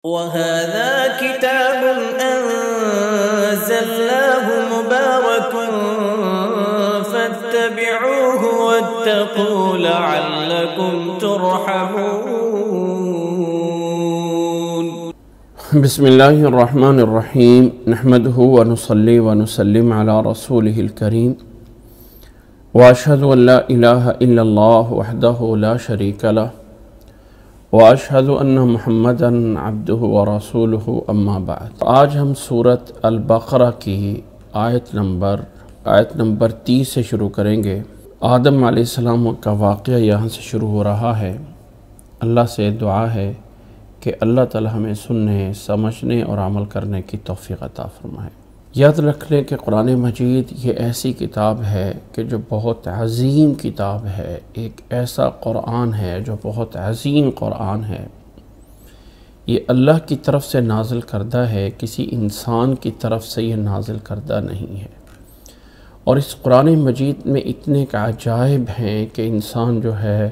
وَهَذَا كِتَابٌ أَنزَلْنَاهُ مُبَارَكٌ فَاتَّبِعُوهُ وَاتَّقُوا لَعَلَّكُمْ تُرْحَمُونَ۔ بسم اللہ الرحمن الرحیم، نحمدہ ونصلی ونسلم علی رسولہ الکریم، واشہد ان لا الہ الا اللہ وحدہ لا شریک لہ، واشہد ان محمدا عبدہ ورسولہ، اما بعد۔ آج ہم سورۃ البقرہ کی آیت نمبر 30 سے شروع کریں گے۔ آدم علیہ السلام کا واقعہ یہاں سے شروع ہو رہا ہے۔ اللہ سے دعا ہے کہ اللہ تعالی ہمیں سننے، سمجھنے اور عمل کرنے کی توفیق عطا فرمائے۔ یاد رکھ لیں کہ قرآن مجید یہ ایسی کتاب ہے کہ جو بہت عظیم کتاب ہے، ایک ایسا قرآن ہے جو بہت عظیم قرآن ہے۔ یہ اللہ کی طرف سے نازل کردہ ہے، کسی انسان کی طرف سے یہ نازل کردہ نہیں ہے۔ اور اس قرآن مجید میں اتنے عجائب ہیں کہ انسان جو ہے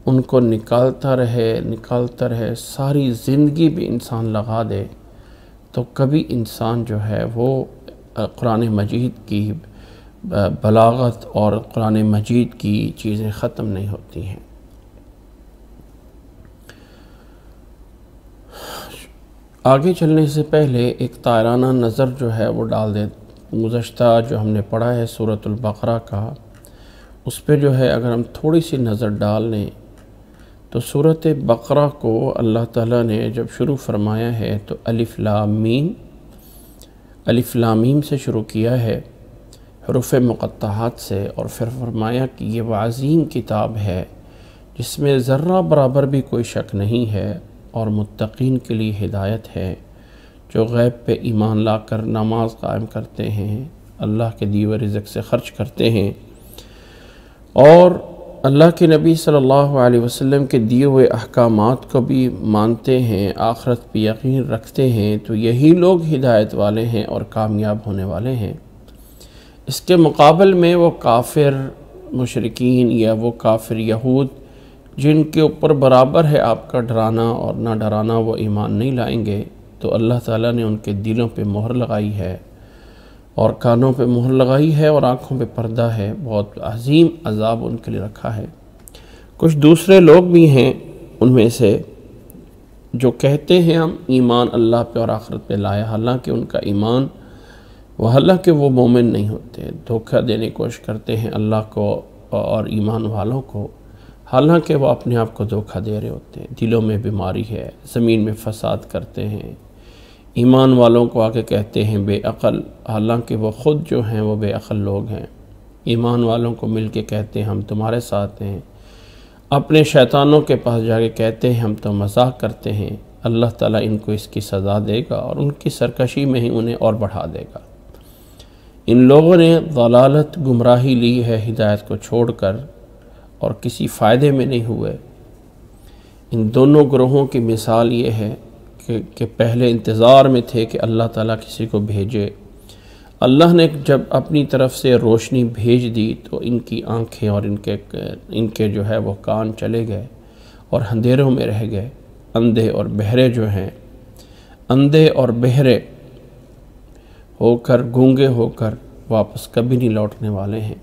ان کو نکالتا رہے، ساری زندگی بھی انسان لگا دے تو کبھی انسان جو ہے وہ قرآن مجید کی بلاغت اور قرآن مجید کی چیزیں ختم نہیں ہوتی ہیں۔ آگے چلنے سے پہلے ایک طائرانہ نظر جو ہے وہ ڈال دیں۔ گزشتہ جو ہم نے پڑھا ہے سورۃ البقرہ کا، اس پہ جو ہے اگر ہم تھوڑی سی نظر ڈال لیں تو سورۃ بقرہ کو اللہ تعالیٰ نے جب شروع فرمایا ہے تو الف لام میم سے شروع کیا ہے، حروف مقطعات سے، اور پھر فرمایا کہ یہ وہ عظیم کتاب ہے جس میں ذرہ برابر بھی کوئی شک نہیں ہے اور متقین کے لیے ہدایت ہے، جو غیب پہ ایمان لا کر نماز قائم کرتے ہیں، اللہ کے دیے ہوئے رزق سے خرچ کرتے ہیں، اور اللہ کے نبی صلی اللہ علیہ وسلم کے دیے ہوئے احکامات کو بھی مانتے ہیں، آخرت پہ یقین رکھتے ہیں، تو یہی لوگ ہدایت والے ہیں اور کامیاب ہونے والے ہیں۔ اس کے مقابل میں وہ کافر مشرکین یا وہ کافر یہود جن کے اوپر برابر ہے آپ کا ڈرانا اور نہ ڈرانا، وہ ایمان نہیں لائیں گے، تو اللہ تعالیٰ نے ان کے دلوں پہ مہر لگائی ہے اور کانوں پہ مہر لگائی ہے اور آنکھوں پہ پردہ ہے، بہت عظیم عذاب ان کے لیے رکھا ہے۔ کچھ دوسرے لوگ بھی ہیں ان میں سے جو کہتے ہیں ہم ایمان اللہ پہ اور آخرت پہ لائے، حالانکہ ان کا ایمان حالانکہ وہ مومن نہیں ہوتے، دھوکہ دینے کی کوشش کرتے ہیں اللہ کو اور ایمان والوں کو، حالانکہ وہ اپنے آپ کو دھوکہ دے رہے ہوتے ہیں۔ دلوں میں بیماری ہے، زمین میں فساد کرتے ہیں، ایمان والوں کو آگے کہتے ہیں بے عقل، حالانکہ وہ خود جو ہیں وہ بے عقل لوگ ہیں۔ ایمان والوں کو مل کے کہتے ہیں ہم تمہارے ساتھ ہیں، اپنے شیطانوں کے پاس جا کے کہتے ہیں ہم تو مذاق کرتے ہیں۔ اللہ تعالیٰ ان کو اس کی سزا دے گا اور ان کی سرکشی میں ہی انہیں اور بڑھا دے گا۔ ان لوگوں نے ضلالت، گمراہی لی ہے ہدایت کو چھوڑ کر اور کسی فائدے میں نہیں ہوئے۔ ان دونوں گروہوں کی مثال یہ ہے کہ پہلے انتظار میں تھے کہ اللہ تعالیٰ کسی کو بھیجے، اللہ نے جب اپنی طرف سے روشنی بھیج دی تو ان کی آنکھیں اور ان کے جو ہے وہ کان چلے گئے اور اندھیروں میں رہ گئے۔ اندھے اور بہرے جو ہیں، اندھے اور بہرے ہو کر، گونگے ہو کر واپس کبھی نہیں لوٹنے والے ہیں،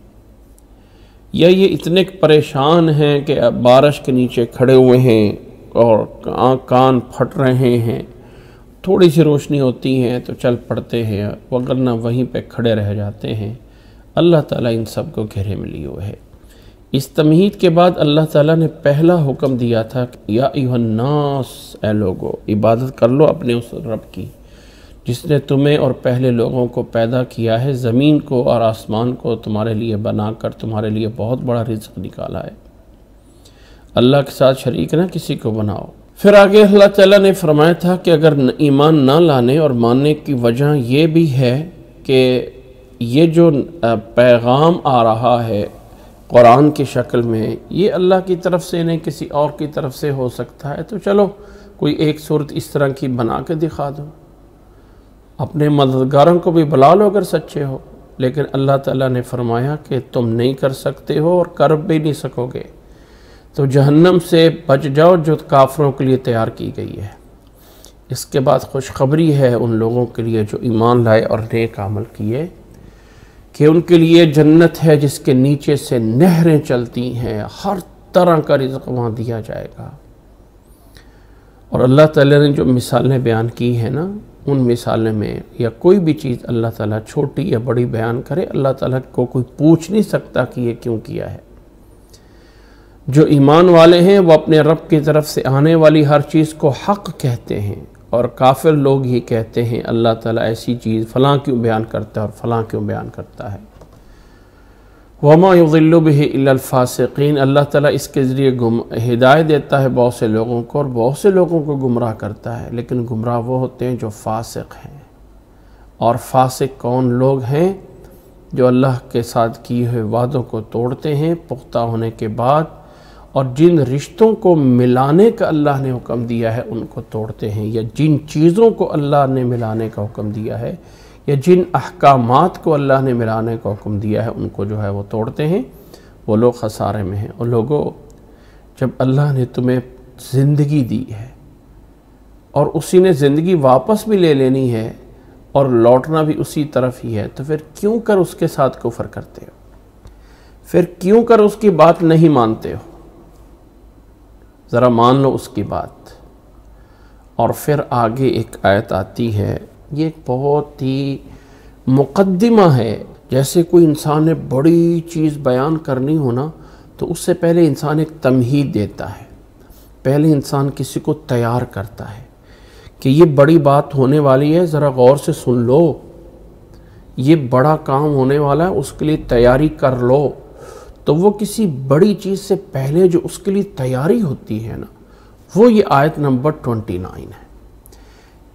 یا یہ اتنے پریشان ہیں کہ اب بارش کے نیچے کھڑے ہوئے ہیں اور کان پھٹ رہے ہیں، تھوڑی سی روشنی ہوتی ہے تو چل پڑتے ہیں، وگرنہ وہیں پہ کھڑے رہ جاتے ہیں۔ اللہ تعالیٰ ان سب کو گھیرے میں لیے ہوئے ہے۔ اس تمہید کے بعد اللہ تعالیٰ نے پہلا حکم دیا تھا کہ یا ایھا الناس، اے لوگو، عبادت کر لو اپنے اس رب کی جس نے تمہیں اور پہلے لوگوں کو پیدا کیا ہے، زمین کو اور آسمان کو تمہارے لیے بنا کر تمہارے لیے بہت بڑا رزق نکالا ہے، اللہ کے ساتھ شریک نہ کسی کو بناؤ۔ پھر آگے اللہ تعالیٰ نے فرمایا تھا کہ اگر ایمان نہ لانے اور ماننے کی وجہ یہ بھی ہے کہ یہ جو پیغام آ رہا ہے قرآن کی شکل میں، یہ اللہ کی طرف سے نہیں کسی اور کی طرف سے ہو سکتا ہے، تو چلو کوئی ایک صورت اس طرح کی بنا کے دکھا دو، اپنے مددگاروں کو بھی بلا لو اگر سچے ہو۔ لیکن اللہ تعالیٰ نے فرمایا کہ تم نہیں کر سکتے ہو اور کر بھی نہیں سکو گے، تو جہنم سے بچ جاؤ جو کافروں کے لیے تیار کی گئی ہے۔ اس کے بعد خوشخبری ہے ان لوگوں کے لیے جو ایمان لائے اور نیک عمل کیے کہ ان کے لیے جنت ہے جس کے نیچے سے نہریں چلتی ہیں، ہر طرح کا رزق وہاں دیا جائے گا۔ اور اللہ تعالیٰ نے جو مثالیں بیان کی ہیں نا، ان مثالیں میں یا کوئی بھی چیز اللہ تعالیٰ چھوٹی یا بڑی بیان کرے، اللہ تعالیٰ کو کوئی پوچھ نہیں سکتا کہ یہ کیوں کیا ہے۔ جو ایمان والے ہیں وہ اپنے رب کی طرف سے آنے والی ہر چیز کو حق کہتے ہیں، اور کافر لوگ ہی کہتے ہیں اللہ تعالیٰ ایسی چیز فلاں کیوں بیان کرتا ہے اور فلاں کیوں بیان کرتا ہے۔ وَمَا يُضِلُّ بِهِ إِلَّا الْفَاسِقِينَ، اللہ تعالیٰ اس کے ذریعے ہدایت دیتا ہے بہت سے لوگوں کو اور بہت سے لوگوں کو گمراہ کرتا ہے، لیکن گمراہ وہ ہوتے ہیں جو فاسق ہیں۔ اور فاسق کون لوگ ہیں؟ جو اللہ کے ساتھ کیے ہوئے وعدوں کو توڑتے ہیں پختہ ہونے کے بعد، اور جن رشتوں کو ملانے کا اللہ نے حکم دیا ہے ان کو توڑتے ہیں، یا جن چیزوں کو اللہ نے ملانے کا حکم دیا ہے یا جن احکامات کو اللہ نے ملانے کا حکم دیا ہے ان کو جو ہے وہ توڑتے ہیں، وہ لوگ خسارے میں ہیں۔ اور لوگوں، جب اللہ نے تمہیں زندگی دی ہے اور اسی نے زندگی واپس بھی لے لینی ہے اور لوٹنا بھی اسی طرف ہی ہے، تو پھر کیوں کر اس کے ساتھ کفر کرتے ہو؟ پھر کیوں کر اس کی بات نہیں مانتے ہو؟ ذرا مان لو اس کی بات۔ اور پھر آگے ایک آیت آتی ہے، یہ ایک بہت ہی مقدمہ ہے۔ جیسے کوئی انسان نے بڑی چیز بیان کرنی ہونا تو اس سے پہلے انسان ایک تمہید دیتا ہے، پہلے انسان کسی کو تیار کرتا ہے کہ یہ بڑی بات ہونے والی ہے، ذرا غور سے سن لو، یہ بڑا کام ہونے والا ہے، اس کے لیے تیاری کر لو۔ تو وہ کسی بڑی چیز سے پہلے جو اس کے لیے تیاری ہوتی ہے نا، وہ یہ آیت نمبر 29 ہے۔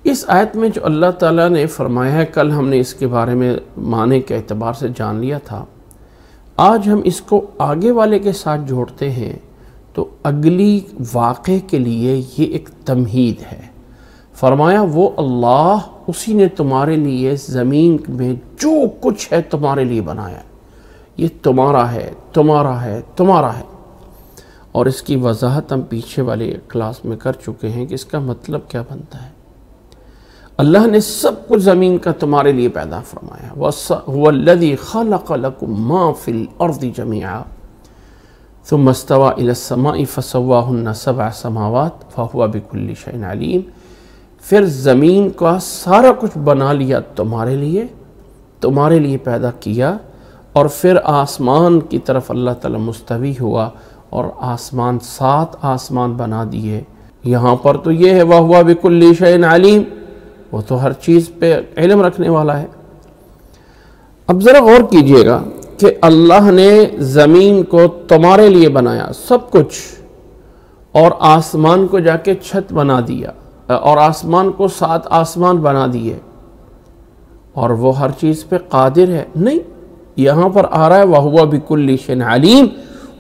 اس آیت میں جو اللہ تعالیٰ نے فرمایا ہے، کل ہم نے اس کے بارے میں معنی کے اعتبار سے جان لیا تھا، آج ہم اس کو آگے والے کے ساتھ جوڑتے ہیں تو اگلی واقعے کے لیے یہ ایک تمہید ہے۔ فرمایا وہ اللہ، اسی نے تمہارے لیے زمین میں جو کچھ ہے تمہارے لیے بنایا، یہ تمہارا ہے، تمہارا ہے، تمہارا ہے۔ اور اس کی وضاحت ہم پیچھے والے کلاس میں کر چکے ہیں کہ اس کا مطلب کیا بنتا ہے۔ اللہ نے سب کچھ زمین کا تمہارے لیے پیدا فرمایا۔ هُوَ الَّذِي خَلَقَ لَكُم مَّا فِي الْأَرْضِ جَمِيعًا ثُمَّ اسْتَوَىٰ إِلَى السَّمَاءِ فَسَوَّاهُنَّ سَبْعَ سَمَاوَاتٍ وَهُوَ بِكُلِّ شَيْءٍ عَلِيمٌ۔ پھر زمین کا سارا کچھ بنا لیا تمہارے لیے پیدا کیا، اور پھر آسمان کی طرف اللہ تعالیٰ مستوی ہوا اور آسمان 7 آسمان بنا دیے۔ یہاں پر تو یہ ہے وَهُوَ بِكُلِّ شَيْءٍ عَلِيمٌ، وہ تو ہر چیز پہ علم رکھنے والا ہے۔ اب ذرا غور کیجئے گا کہ اللہ نے زمین کو تمہارے لیے بنایا سب کچھ، اور آسمان کو جا کے چھت بنا دیا، اور آسمان کو 7 آسمان بنا دیے، اور وہ ہر چیز پہ قادر ہے؟ نہیں، یہاں پر آ رہا ہے وَهُوَ بِكُلِّ شَيْءٍ عَلِيمٌ،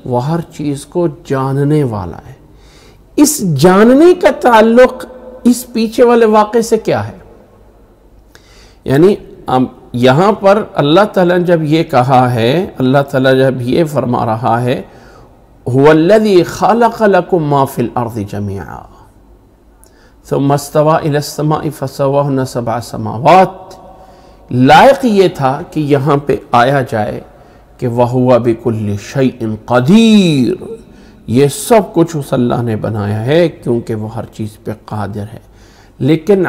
وہ ہر چیز کو جاننے والا ہے۔ اس جاننے کا تعلق اس پیچھے والے واقعے سے کیا ہے؟ یعنی یہاں پر اللہ تعالیٰ جب یہ کہا ہے، اللہ تعالیٰ جب یہ فرما رہا ہے هُوَ الَّذِي خَلَقَ لَكُم مَّا فِي الْأَرْضِ جَمِيعًا ثُمَّ اسْتَوَىٰ إِلَى السَّمَاءِ فَسَوَّاهُنَّ 7 سَمَاوَاتٍ، لائق یہ تھا کہ یہاں پہ آیا جائے کہ وَهُوَ بِكُلِّ شَيْءٍ قَدِيرٌ، یہ سب کچھ اس اللہ نے بنایا ہے کیونکہ وہ ہر چیز پہ قادر ہے۔ لیکن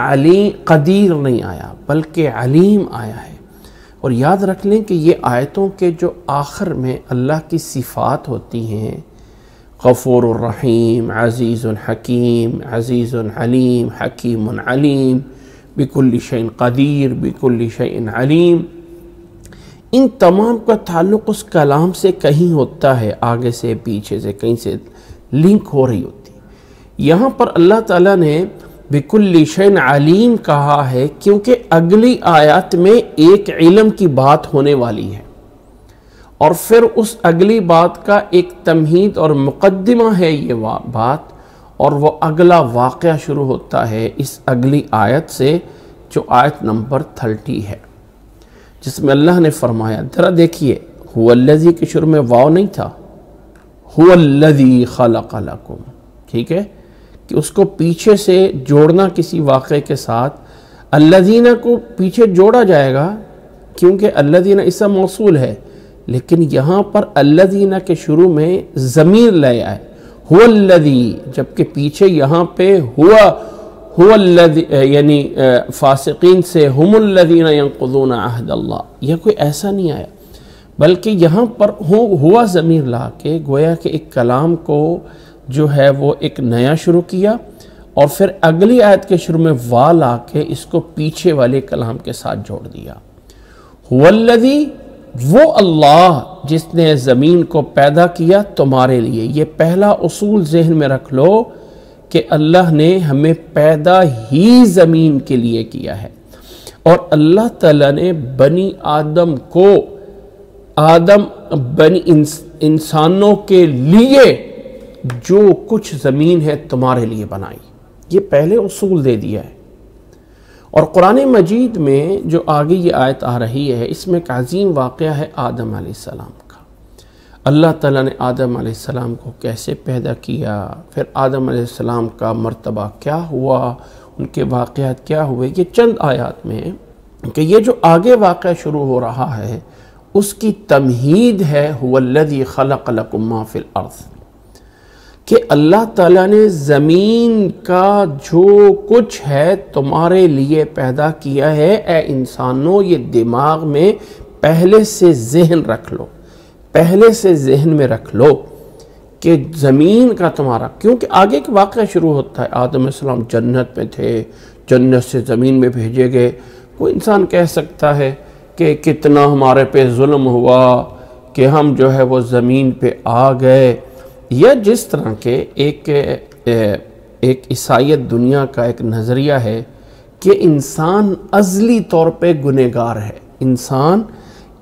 قدیر نہیں آیا بلکہ علیم آیا ہے۔ اور یاد رکھ لیں کہ یہ آیتوں کے جو آخر میں اللہ کی صفات ہوتی ہیں، غفور الرحیم، عزیز الحکیم، عزیز علیم، حکیم علیم، بکل شیء قدیر، بکل شیء علیم، ان تمام کا تعلق اس کلام سے کہیں ہوتا ہے، آگے سے پیچھے سے کہیں سے لنک ہو رہی ہوتی۔ یہاں پر اللہ تعالیٰ نے بکل شیء علیم کہا ہے کیونکہ اگلی آیات میں ایک علم کی بات ہونے والی ہے، اور پھر اس اگلی بات کا ایک تمہید اور مقدمہ ہے یہ بات، اور وہ اگلا واقعہ شروع ہوتا ہے اس اگلی آیت سے جو آیت نمبر 30 ہے، جس میں اللہ نے فرمایا، ذرا دیکھیے، هو الذی کے شروع میں واو نہیں تھا، هو الذی خلق لکم، ٹھیک ہے، کہ اس کو پیچھے سے جوڑنا کسی واقعے کے ساتھ، الذین کو پیچھے جوڑا جائے گا کیونکہ الذین اسم موصول ہے، لیکن یہاں پر الذین کے شروع میں ضمیر لے آئے هو الذی، جبکہ پیچھے یہاں پہ هو الذی، یعنی فاسقین سے ہم الذین ینقضون عہد اللہ، یہ کوئی ایسا نہیں آیا، بلکہ یہاں پر ہوا ضمیر لا کے گویا کہ ایک کلام کو جو ہے وہ ایک نیا شروع کیا، اور پھر اگلی آیت کے شروع میں وا لا کے اس کو پیچھے والے کلام کے ساتھ جوڑ دیا۔ هو الذی، وہ اللہ جس نے زمین کو پیدا کیا تمہارے لیے۔ یہ پہلا اصول ذہن میں رکھ لو کہ اللہ نے ہمیں پیدا ہی زمین کے لیے کیا ہے، اور اللہ تعالیٰ نے بنی آدم کو، بنی انسانوں کے لیے جو کچھ زمین ہے تمہارے لیے بنائی، یہ پہلے اصول دے دیا ہے۔ اور قرآن مجید میں جو آگے یہ آیت آ رہی ہے، اس میں ایک عظیم واقعہ ہے آدم علیہ السلام کا۔ اللہ تعالیٰ نے آدم علیہ السلام کو کیسے پیدا کیا، پھر آدم علیہ السلام کا مرتبہ کیا ہوا، ان کے واقعات کیا ہوئے، یہ چند آیات میں کہ یہ جو آگے واقعہ شروع ہو رہا ہے اس کی تمہید ہے هو الذی خلق لکم ما فی الارض، کہ اللہ تعالیٰ نے زمین کا جو کچھ ہے تمہارے لیے پیدا کیا ہے۔ اے انسانوں، یہ دماغ میں پہلے سے ذہن رکھ لو، پہلے سے ذہن میں رکھ لو کہ زمین کا تمہارا، کیونکہ آگے ایک واقعہ شروع ہوتا ہے۔ آدم علیہ السلام جنت میں تھے، جنت سے زمین میں بھیجے گئے۔ کوئی انسان کہہ سکتا ہے کہ کتنا ہمارے پہ ظلم ہوا کہ ہم جو ہے وہ زمین پہ آ گئے، یا جس طرح کے ایک عیسائیت دنیا کا ایک نظریہ ہے کہ انسان ازلی طور پہ گنہگار ہے، انسان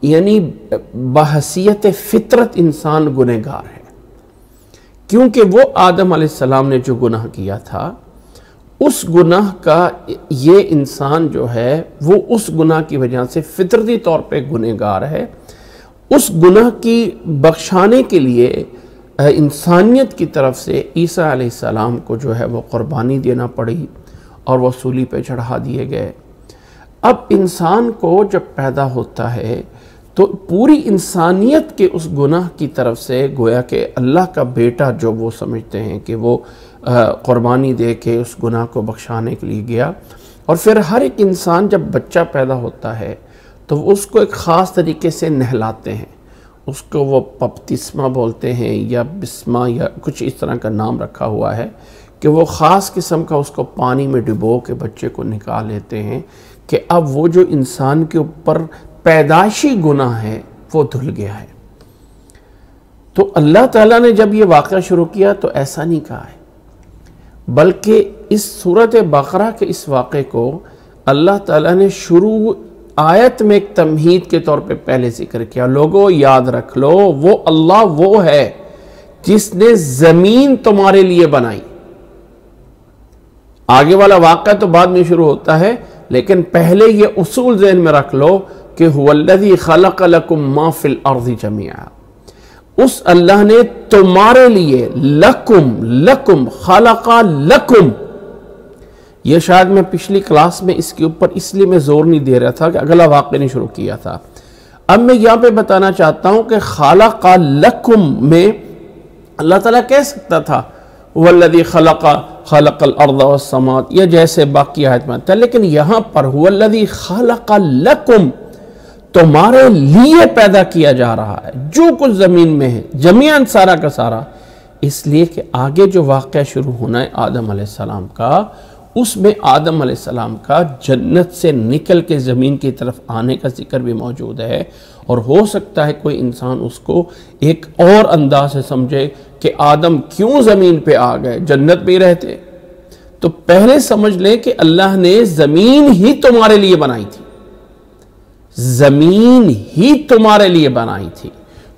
یعنی بحیثیت فطرت انسان گنہگار ہے، کیونکہ وہ آدم علیہ السلام نے جو گناہ کیا تھا، اس گناہ کا یہ انسان جو ہے وہ اس گناہ کی وجہ سے فطرتی طور پہ گنہگار ہے۔ اس گناہ کی بخشانے کے لیے انسانیت کی طرف سے عیسیٰ علیہ السلام کو جو ہے وہ قربانی دینا پڑی، اور وہ صلیب پہ چڑھا دیے گئے۔ اب انسان کو جب پیدا ہوتا ہے تو پوری انسانیت کے اس گناہ کی طرف سے گویا کہ اللہ کا بیٹا جو وہ سمجھتے ہیں کہ وہ قربانی دے کے اس گناہ کو بخشانے کے لیے گیا، اور پھر ہر ایک انسان جب بچہ پیدا ہوتا ہے تو اس کو ایک خاص طریقے سے نہلاتے ہیں، اس کو وہ بپتسمہ بولتے ہیں یا بسمہ یا کچھ اس طرح کا نام رکھا ہوا ہے، کہ وہ خاص قسم کا اس کو پانی میں ڈبو کے بچے کو نکال لیتے ہیں کہ اب وہ جو انسان کے اوپر پیدائشی گناہ ہے وہ دھل گیا ہے۔ تو اللہ تعالیٰ نے جب یہ واقعہ شروع کیا تو ایسا نہیں کہا ہے، بلکہ اس سورۃ بقرہ کے اس واقعے کو اللہ تعالیٰ نے شروع آیت میں ایک تمہید کے طور پہ پہلے ذکر کیا۔ لوگوں یاد رکھ لو، وہ اللہ وہ ہے جس نے زمین تمہارے لیے بنائی۔ آگے والا واقعہ تو بعد میں شروع ہوتا ہے، لیکن پہلے یہ اصول ذہن میں رکھ لو کہ هو الذی خلق لکم ما فی الارض جمیعا، اس اللہ نے تمہارے لیے، لکم خلق لکم، یہ شاید میں پچھلی کلاس میں اس کے اوپر اس لیے میں زور نہیں دے رہا تھا کہ اگلا واقعہ نہیں شروع کیا تھا۔ اب میں یہاں پہ بتانا چاہتا ہوں کہ خلق لکم میں اللہ تعالیٰ کہہ سکتا تھا والذی خلق الارض والسماوات، یا جیسے باقی آیت میں آتا ہے، لیکن یہاں پر والذی خلق لکم، تمہارے لیے پیدا کیا جا رہا ہے جو کچھ زمین میں ہے، جمیعاً سارا کا سارا، اس لیے کہ آگے جو واقعہ شروع ہونا ہے آدم علیہ السلام کا، اس میں آدم علیہ السلام کا جنت سے نکل کے زمین کی طرف آنے کا ذکر بھی موجود ہے، اور ہو سکتا ہے کوئی انسان اس کو ایک اور انداز سے سمجھے کہ آدم کیوں زمین پہ آ گئے، جنت میں ہی رہتے۔ تو پہلے سمجھ لیں کہ اللہ نے زمین ہی تمہارے لیے بنائی تھی، زمین ہی تمہارے لیے بنائی تھی۔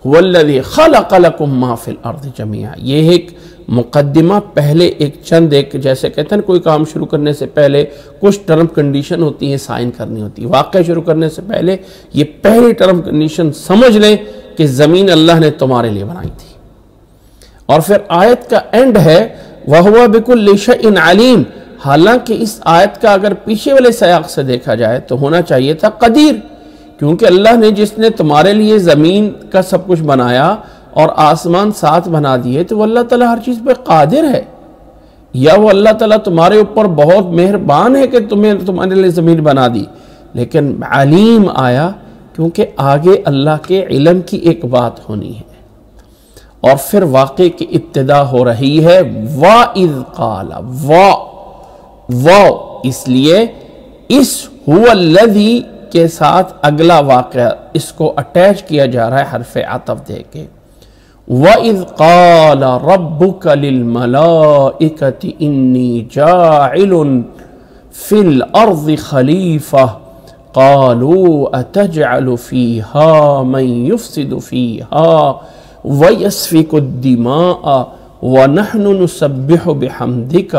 وَالَّذِي خَلَقَ لَكُم مَّا فِي الْأَرْضِ جَمِيعًا، یہ ایک مقدمہ، پہلے ایک جیسے کہتے ہیں کوئی کام شروع کرنے سے پہلے کچھ ٹرم کنڈیشن ہوتی ہیں، سائن کرنی ہوتی ہے۔ واقعہ شروع کرنے سے پہلے یہ پہلی ٹرم کنڈیشن سمجھ لیں کہ زمین اللہ نے تمہارے لیے بنائی تھی۔ اور پھر آیت کا اینڈ ہے وَهُوَ بِكُلِّ شَيْءٍ عَلِيمٌ، حالانکہ اس آیت کا اگر پیچھے والے سیاق سے دیکھا جائے تو ہونا چاہیے تھا قدیر، کیونکہ اللہ نے جس نے تمہارے لیے زمین کا سب کچھ بنایا اور آسمان ساتھ بنا دیے، تو وہ اللہ تعالیٰ ہر چیز پہ قادر ہے، یا وہ اللہ تعالیٰ تمہارے اوپر بہت مہربان ہے کہ تمہارے لیے زمین بنا دی، لیکن علیم آیا کیونکہ آگے اللہ کے علم کی ایک بات ہونی ہے، اور پھر واقعے کی ابتدا ہو رہی ہے وَإِذْ قَالَ، اس لیے اس هُوَ الَّذِي کے ساتھ اگلا واقعہ اس کو اٹیچ کیا جا رہا ہے حرف عطف دے کے، وَإِذْ قَالَ رَبُّكَ لِلْمَلَائِكَةِ إِنِّي جَاعِلٌ فِي الْأَرْضِ خَلِيفَةً قَالُوا أَتَجْعَلُ فِيهَا مَنْ يُفْسِدُ فِيهَا وَيَسْفِكُ الدِّمَاءَ وَنَحْنُ نُسَبِّحُ بِحَمْدِكَ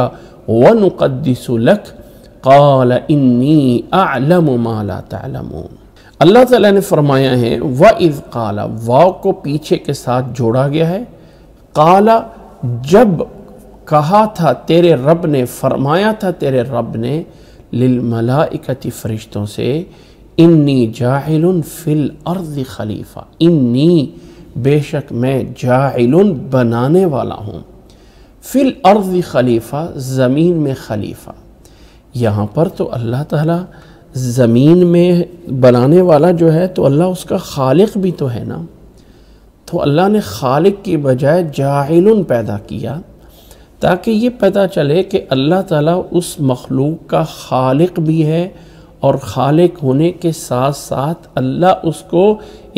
وَنُقَدِّسُ لَكَ قَالَ إِنِّي أَعْلَمُ مَا لَا تَعْلَمُونَ۔ اللہ تعالیٰ نے فرمایا ہے وَإِذْ قَالَ، واو کو پیچھے کے ساتھ جوڑا گیا ہے، قَالَ جب کہا تھا تیرے رب نے، فرمایا تھا تیرے رب نے، للملائکۃ فرشتوں سے، انی جاعل فی الارض خلیفہ، انی بے شک میں جاعل بنانے والا ہوں، فی الارض خلیفہ زمین میں خلیفہ۔ یہاں پر تو اللہ تعالیٰ زمین میں بنانے والا جو ہے تو اللہ اس کا خالق بھی تو ہے نا، تو اللہ نے خالق کی بجائے جاعل پیدا کیا تاکہ یہ پتہ چلے کہ اللہ تعالیٰ اس مخلوق کا خالق بھی ہے، اور خالق ہونے کے ساتھ ساتھ اللہ اس کو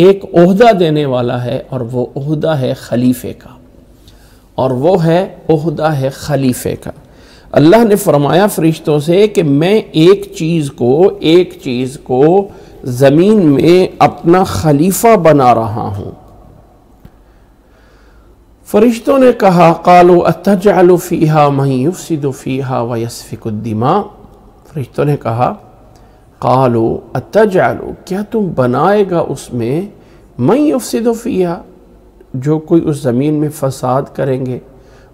ایک عہدہ دینے والا ہے، اور وہ عہدہ ہے خلیفے کا، اور وہ ہے عہدہ ہے خلیفے کا۔ اللہ نے فرمایا فرشتوں سے کہ میں ایک چیز کو زمین میں اپنا خلیفہ بنا رہا ہوں۔ فرشتوں نے کہا قالوا اتجعل فیہا من یفسد فیہا ویسفک الدماء، فرشتوں نے کہا قالوا اتجعل، کیا تم بنائے گا اس میں من یفسد فیہا، جو کوئی اس زمین میں فساد کریں گے،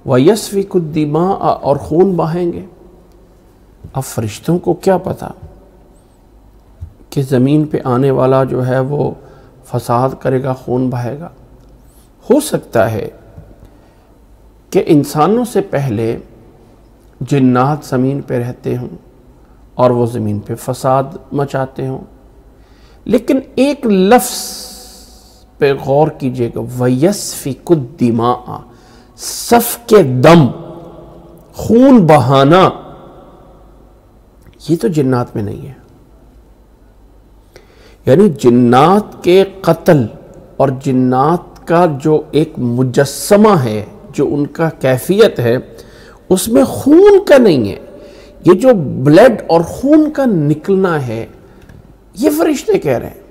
وَيَسْفِكُ الدِّمَاءَ اور خون بہائیں گے۔ اب فرشتوں کو کیا پتا کہ زمین پہ آنے والا جو ہے وہ فساد کرے گا، خون بہائے گا۔ ہو سکتا ہے کہ انسانوں سے پہلے جنات زمین پہ رہتے ہوں اور وہ زمین پہ فساد مچاتے ہوں، لیکن ایک لفظ پہ غور کیجئے گا، وَيَسْفِكُ الدِّمَاءَ، سفک دم، خون بہانا، یہ تو جنات میں نہیں ہے۔ یعنی جنات کے قتل اور جنات کا جو ایک مجسمہ ہے، جو ان کا کیفیت ہے، اس میں خون کا نہیں ہے۔ یہ جو بلڈ اور خون کا نکلنا ہے، یہ فرشتے کہہ رہے ہیں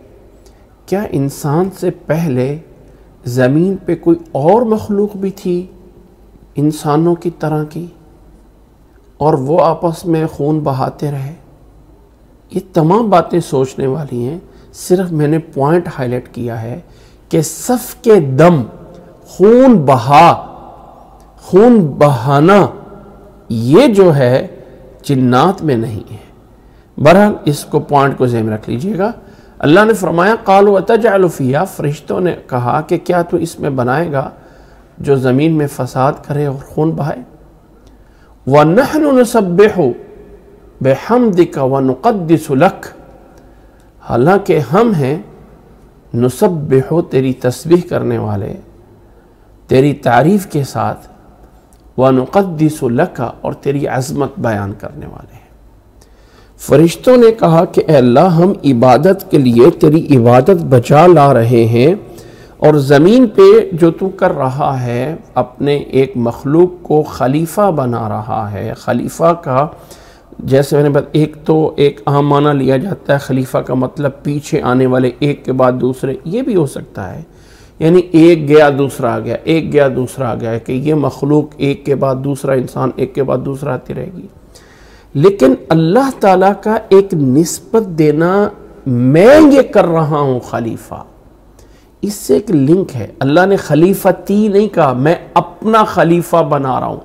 کیا انسان سے پہلے زمین پہ کوئی اور مخلوق بھی تھی انسانوں کی طرح کی، اور وہ آپس میں خون بہاتے رہے؟ یہ تمام باتیں سوچنے والی ہیں، صرف میں نے پوائنٹ ہائی لائٹ کیا ہے کہ سفک دم، خون بہانا، یہ جو ہے جنات میں نہیں ہے۔ بہرحال اس کو پوائنٹ کو ذہن میں رکھ لیجئے گا۔ اللہ نے فرمایا قالوا اتجعل فیہا، فرشتوں نے کہا کہ کیا تو اس میں بنائے گا جو زمین میں فساد کرے اور خون بہائے؟ وَنَحْنُ نُسَبِّحُ بِحَمْدِكَ وَنُقَدِّسُ لَكَ، حالانکہ ہم ہیں نسبح، تیری تسبیح کرنے والے، تیری تعریف کے ساتھ، وَنُقَدِّسُ لَكَ اور تیری عظمت بیان کرنے والے ہیں۔ فرشتوں نے کہا کہ اے اللہ، ہم عبادت کے لیے تیری عبادت بجا لا رہے ہیں، اور زمین پہ جو تو کر رہا ہے اپنے ایک مخلوق کو خلیفہ بنا رہا ہے۔ خلیفہ کا جیسے میں نے بات، ایک عام معنی لیا جاتا ہے خلیفہ کا مطلب پیچھے آنے والے، ایک کے بعد دوسرے، یہ بھی ہو سکتا ہے، یعنی ایک گیا دوسرا آ گیا، ایک گیا دوسرا آ گیا، کہ یہ مخلوق ایک کے بعد دوسرا انسان، ایک کے بعد دوسرا آتی رہے گی۔ لیکن اللہ تعالیٰ کا ایک نسبت دینا، میں یہ کر رہا ہوں خلیفہ، اس سے ایک لنک ہے۔ اللہ نے خلیفتی نہیں کہا، میں اپنا خلیفہ بنا رہا ہوں،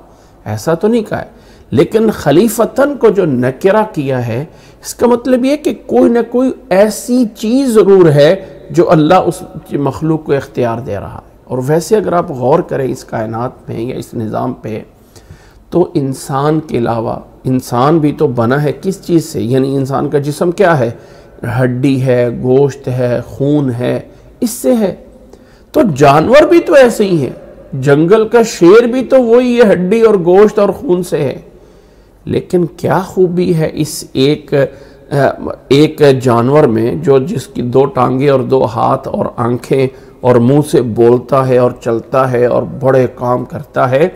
ایسا تو نہیں کہا ہے، لیکن خلیفتاً کو جو نکرہ کیا ہے اس کا مطلب یہ کہ کوئی نہ کوئی ایسی چیز ضرور ہے جو اللہ اس مخلوق کو اختیار دے رہا ہے۔ اور ویسے اگر آپ غور کریں اس کائنات میں یا اس نظام پہ، تو انسان کے علاوہ انسان بھی تو بنا ہے کس چیز سے؟ یعنی انسان کا جسم کیا ہے؟ ہڈی ہے، گوشت ہے، خون ہے، اس سے ہے۔ تو جانور بھی تو ایسے ہی ہیں، جنگل کا شیر بھی تو وہی ہے، ہڈی اور گوشت اور خون سے ہے۔ لیکن کیا خوبی ہے اس ایک جانور میں جو جس کی 2 ٹانگیں اور 2 ہاتھ اور آنکھیں اور منہ سے بولتا ہے اور چلتا ہے اور بڑے کام کرتا ہے،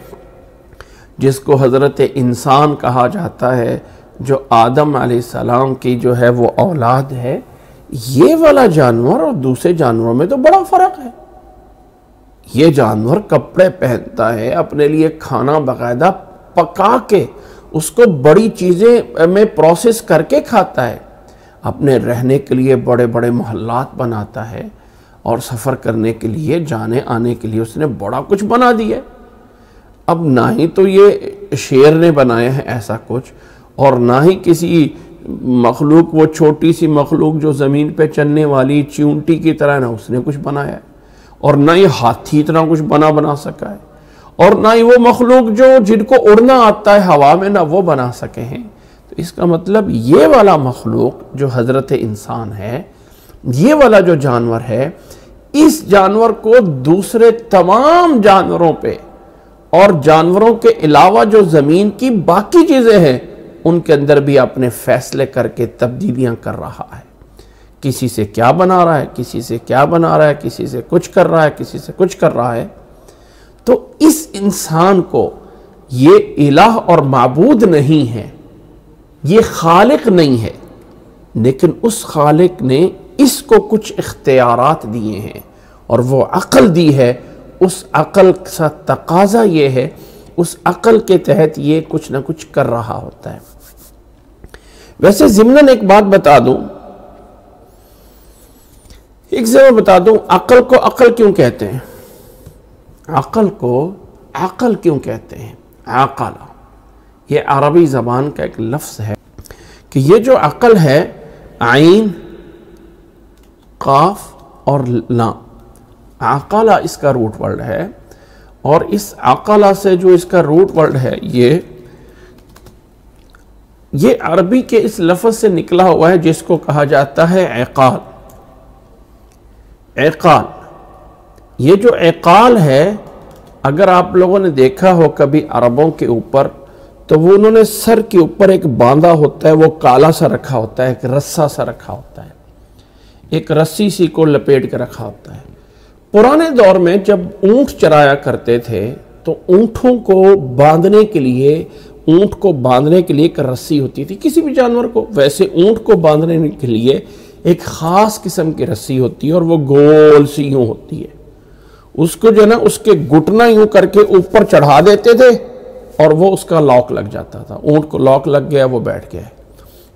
جس کو حضرت انسان کہا جاتا ہے، جو آدم علیہ السلام کی جو ہے وہ اولاد ہے۔ یہ والا جانور اور دوسرے جانوروں میں تو بڑا فرق ہے۔ یہ جانور کپڑے پہنتا ہے، اپنے لیے کھانا باقاعدہ پکا کے اس کو بڑی چیزیں میں پروسیس کر کے کھاتا ہے، اپنے رہنے کے لیے بڑے بڑے محلات بناتا ہے، اور سفر کرنے کے لیے، جانے آنے کے لیے اس نے بڑا کچھ بنا دیا ہے۔ اب نہ ہی تو یہ شیر نے بنایا ہے ایسا کچھ، اور نہ ہی کسی مخلوق، وہ چھوٹی سی مخلوق جو زمین پہ چلنے والی چیونٹی کی طرح، نہ اس نے کچھ بنایا ہے، اور نہ ہی ہاتھی اتنا کچھ بنا سکا ہے، اور نہ ہی وہ مخلوق جو جن کو اڑنا آتا ہے ہوا میں، نہ وہ بنا سکے ہیں۔ تو اس کا مطلب یہ والا مخلوق جو حضرت انسان ہے، یہ والا جو جانور ہے، اس جانور کو دوسرے تمام جانوروں پہ اور جانوروں کے علاوہ جو زمین کی باقی چیزیں ہیں ان کے اندر بھی اپنے فیصلے کر کے تبدیلیاں کر رہا ہے۔ کسی سے کیا بنا رہا ہے، کسی سے کیا بنا رہا ہے، کسی سے کچھ کر رہا ہے، کسی سے کچھ کر رہا ہے۔ تو اس انسان کو یہ الہ اور معبود نہیں ہے، یہ خالق نہیں ہے، لیکن اس خالق نے اس کو کچھ اختیارات دیے ہیں اور وہ عقل دی ہے۔ اس عقل کا تقاضا یہ ہے، اس عقل کے تحت یہ کچھ نہ کچھ کر رہا ہوتا ہے۔ ویسے ضمناً ایک بات بتا دوں، عقل کو عقل کیوں کہتے ہیں؟ عقل کو عقل کیوں کہتے ہیں؟ عقل، یہ عربی زبان کا ایک لفظ ہے کہ یہ جو عقل ہے، عین، قاف اور لام، عقلہ اس کا روٹ ورڈ ہے، اور اس عقلہ سے جو اس کا روٹ ورڈ ہے، یہ عربی کے اس لفظ سے نکلا ہوا ہے جس کو کہا جاتا ہے عقال۔ عقال، یہ جو عقال ہے، اگر آپ لوگوں نے دیکھا ہو کبھی عربوں کے اوپر، تو وہ انہوں نے سر کے اوپر ایک باندھا ہوتا ہے، وہ کالا سا رکھا ہوتا ہے، ایک رسہ سا رکھا ہوتا ہے، ایک رسی سی کو لپیٹ کے رکھا ہوتا ہے۔ پرانے دور میں جب اونٹ چرایا کرتے تھے تو اونٹوں کو باندھنے کے لیے ایک رسی ہوتی تھی، کسی بھی جانور کو، ویسے اونٹ کو باندھنے کے لیے ایک خاص قسم کی رسی ہوتی ہے، اور وہ گول سی یوں ہوتی ہے۔ اس کو جو ہے نا، اس کے گھٹنا یوں کر کے اوپر چڑھا دیتے تھے اور وہ اس کا لاک لگ جاتا تھا۔ اونٹ کو لاک لگ گیا، وہ بیٹھ گیا۔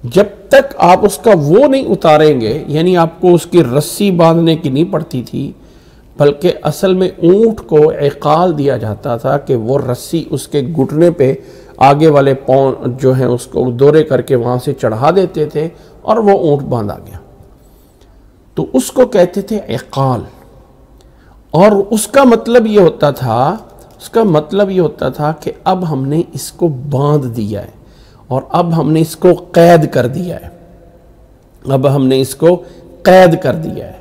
جب تک آپ اس کا وہ نہیں اتاریں گے، یعنی آپ کو اس کی رسی باندھنے کی نہیں پڑتی تھی، بلکہ اصل میں اونٹ کو عقال دیا جاتا تھا کہ وہ رسی اس کے گھٹنے پہ آگے والے پاؤں جو ہیں اس کو دورے کر کے وہاں سے چڑھا دیتے تھے، اور وہ اونٹ باندھا گیا۔ تو اس کو کہتے تھے عقال، اور اس کا مطلب یہ ہوتا تھا کہ اب ہم نے اس کو باندھ دیا ہے، اور اب ہم نے اس کو قید کر دیا ہے۔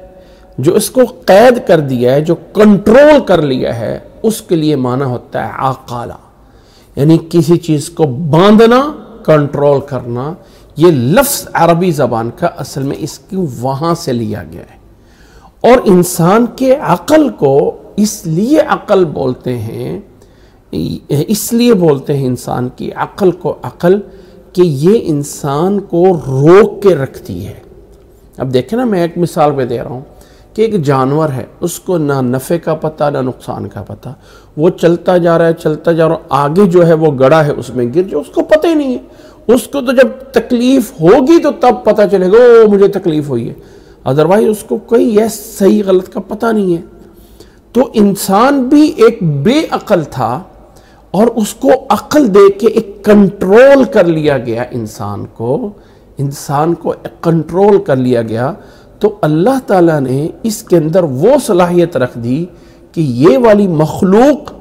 جو اس کو قید کر دیا ہے، جو کنٹرول کر لیا ہے، اس کے لیے معنی ہوتا ہے عقالہ، یعنی کسی چیز کو باندھنا، کنٹرول کرنا۔ یہ لفظ عربی زبان کا اصل میں اس کی وہاں سے لیا گیا ہے، اور انسان کے عقل کو اس لیے عقل بولتے ہیں، انسان کی عقل کو عقل، کہ یہ انسان کو روک کے رکھتی ہے۔ اب دیکھیں نا، میں ایک مثال پہ دے رہا ہوں کہ ایک جانور ہے، اس کو نہ نفع کا پتہ نہ نقصان کا پتہ، وہ چلتا جا رہا ہے، آگے جو ہے وہ گڑا ہے، اس میں گر جو، اس کو پتہ ہی نہیں ہے۔ اس کو تو جب تکلیف ہوگی تو تب پتہ چلے گا مجھے تکلیف ہوئی ہے، ادروائز اس کو کوئی صحیح غلط کا پتہ نہیں ہے۔ تو انسان بھی ایک بے عقل تھا، اور اس کو عقل دے کے ایک کنٹرول کر لیا گیا انسان کو کنٹرول کر لیا گیا، تو اللہ تعالیٰ نے اس کے اندر وہ صلاحیت رکھ دی کہ یہ والی مخلوق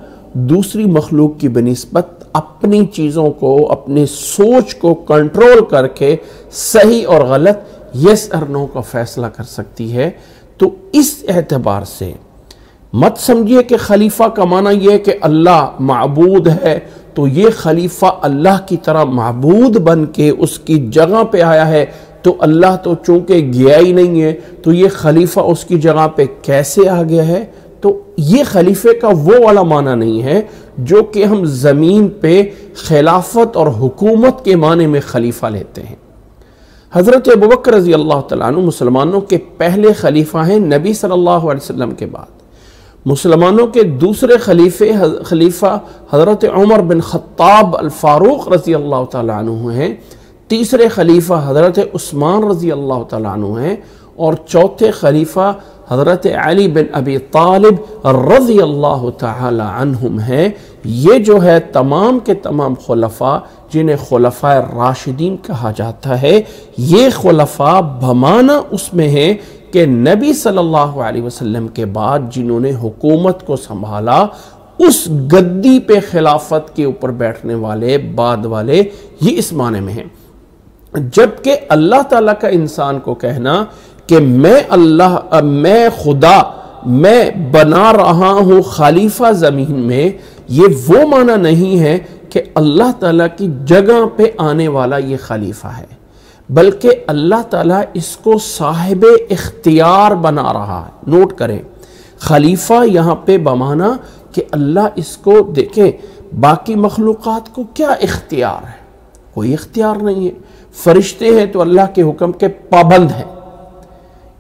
دوسری مخلوق کی بنسبت اپنی چیزوں کو، اپنے سوچ کو کنٹرول کر کے صحیح اور غلط، یس اور نو کا فیصلہ کر سکتی ہے۔ تو اس اعتبار سے مت سمجھیے کہ خلیفہ کا معنی یہ ہے کہ اللہ معبود ہے تو یہ خلیفہ اللہ کی طرح معبود بن کے اس کی جگہ پہ آیا ہے، تو اللہ تو چونکہ گیا ہی نہیں ہے تو یہ خلیفہ اس کی جگہ پہ کیسے آ گیا ہے۔ تو یہ خلیفے کا وہ والا معنی نہیں ہے جو کہ ہم زمین پہ خلافت اور حکومت کے معنی میں خلیفہ لیتے ہیں۔ حضرت ابوبکر رضی اللہ تعالیٰ عنہ مسلمانوں کے پہلے خلیفہ ہیں نبی صلی اللہ علیہ وسلم کے بعد۔ مسلمانوں کے دوسرے خلیفہ حضرت عمر بن خطاب الفاروق رضی اللہ تعالیٰ عنہ ہیں، تیسرے خلیفہ حضرت عثمان رضی اللہ تعالیٰ عنہ ہیں، اور چوتھے خلیفہ حضرت علی بن ابی طالب رضی اللہ تعالی عنہم ہیں۔ یہ جو ہے تمام کے تمام خلفاء جنہیں خلفاء راشدین کہا جاتا ہے، یہ خلفاء بمعنی اس میں ہیں کہ نبی صلی اللہ علیہ وسلم کے بعد جنہوں نے حکومت کو سنبھالا، اس گدی پہ خلافت کے اوپر بیٹھنے والے بعد والے، یہ اس معنی میں ہیں۔ جبکہ اللہ تعالیٰ کا انسان کو کہنا کہ میں خدا میں بنا رہا ہوں خلیفہ زمین میں، یہ وہ معنی نہیں ہے کہ اللہ تعالیٰ کی جگہ پہ آنے والا یہ خلیفہ ہے، بلکہ اللہ تعالیٰ اس کو صاحب اختیار بنا رہا ہے۔ نوٹ کریں، خلیفہ یہاں پہ بمانا کہ اللہ اس کو دیکھیں، باقی مخلوقات کو کیا اختیار ہے؟ کوئی اختیار نہیں ہے۔ فرشتے ہیں تو اللہ کے حکم کے پابند ہیں،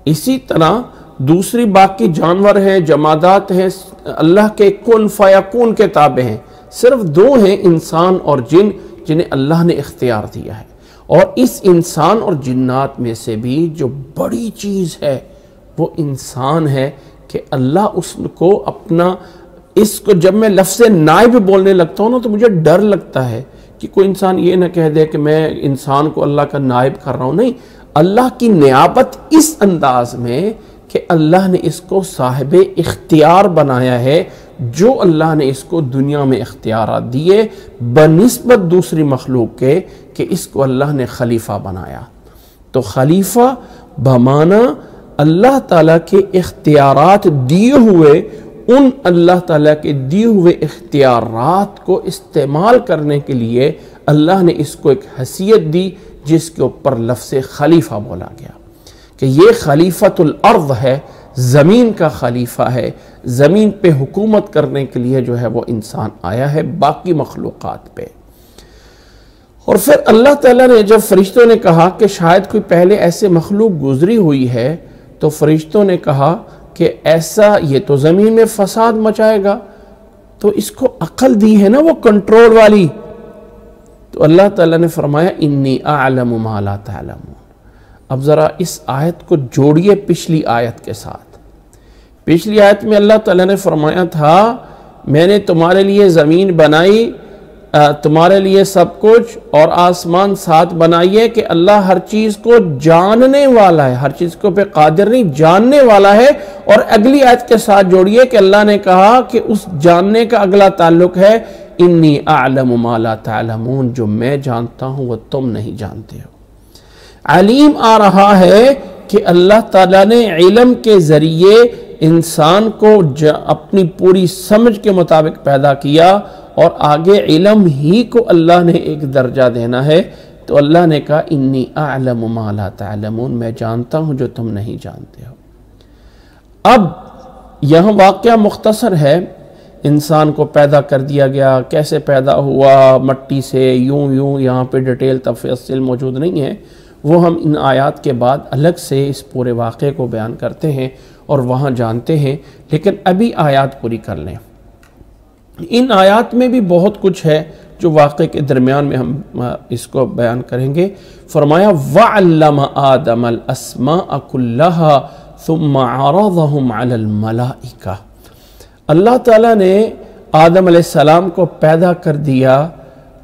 اسی طرح دوسری باقی جانور ہیں، جمادات ہیں، اللہ کے کن فیکون کے تابع ہیں۔ صرف دو ہیں، انسان اور جن، جنہیں اللہ نے اختیار دیا ہے۔ اور اس انسان اور جنات میں سے بھی جو بڑی چیز ہے وہ انسان ہے کہ اللہ اس کو اپنا، اس کو جب میں لفظ نائب بولنے لگتا ہوں نا تو مجھے ڈر لگتا ہے کہ کوئی انسان یہ نہ کہہ دے کہ میں انسان کو اللہ کا نائب کر رہا ہوں۔ نہیں، اللہ کی نیابت اس انداز میں کہ اللہ نے اس کو صاحب اختیار بنایا ہے، جو اللہ نے اس کو دنیا میں اختیارات دیے بنسبت دوسری مخلوق کے، کہ اس کو اللہ نے خلیفہ بنایا۔ تو خلیفہ بمانا اللہ تعالیٰ کے اختیارات دیے ہوئے، ان اللہ تعالیٰ کے دیے ہوئے اختیارات کو استعمال کرنے کے لیے اللہ نے اس کو ایک حیثیت دی جس کے اوپر لفظ خلیفہ بولا گیا کہ یہ خلیفۃ الارض ہے، زمین کا خلیفہ ہے، زمین پہ حکومت کرنے کے لیے جو ہے وہ انسان آیا ہے باقی مخلوقات پہ۔ اور پھر اللہ تعالیٰ نے جب فرشتوں نے کہا کہ شاید کوئی پہلے ایسے مخلوق گزری ہوئی ہے، تو فرشتوں نے کہا کہ ایسا یہ تو زمین میں فساد مچائے گا، تو اس کو عقل دی ہے نا وہ کنٹرول والی۔ تو اللہ تعالیٰ نے فرمایا انی اعلم ما لا تعلمون۔ اب ذرا اس آیت کو جوڑیے پچھلی آیت کے ساتھ۔ پچھلی آیت میں اللہ تعالیٰ نے فرمایا تھا میں نے تمہارے لیے زمین بنائی، تمہارے لیے سب کچھ، اور آسمان ساتھ بنائیے کہ اللہ ہر چیز کو جاننے والا ہے، ہر چیز کو پہ قادر نہیں، جاننے والا ہے۔ اور اگلی آیت کے ساتھ جوڑیے کہ اللہ نے کہا کہ اس جاننے کا اگلا تعلق ہے انی اعلم ما لا تعلمون، جو میں جانتا ہوں وہ تم نہیں جانتے ہو۔ علیم آ رہا ہے کہ اللہ تعالیٰ نے علم کے ذریعے انسان کو اپنی پوری سمجھ کے مطابق پیدا کیا، اور آگے علم ہی کو اللہ نے ایک درجہ دینا ہے، تو اللہ نے کہا انی اعلم ما لا تعلمون، میں جانتا ہوں جو تم نہیں جانتے ہو۔ اب یہاں واقعہ مختصر ہے، انسان کو پیدا کر دیا گیا، کیسے پیدا ہوا، مٹی سے، یوں یہاں پہ ڈیٹیل تفصیل موجود نہیں ہے، وہ ہم ان آیات کے بعد الگ سے اس پورے واقعے کو بیان کرتے ہیں اور وہاں جانتے ہیں، لیکن ابھی آیات پوری کر لیں۔ ان آیات میں بھی بہت کچھ ہے جو واقعے کے درمیان میں ہم اس کو بیان کریں گے۔ فرمایا وَعَلَّمَ آدَمَ الْأَسْمَاءَ كُلَّهَا ثُمَّ عَرَضَهُمْ عَلَى الْمَلَائِكَةِ۔ اللہ تعالیٰ نے آدم علیہ السلام کو پیدا کر دیا،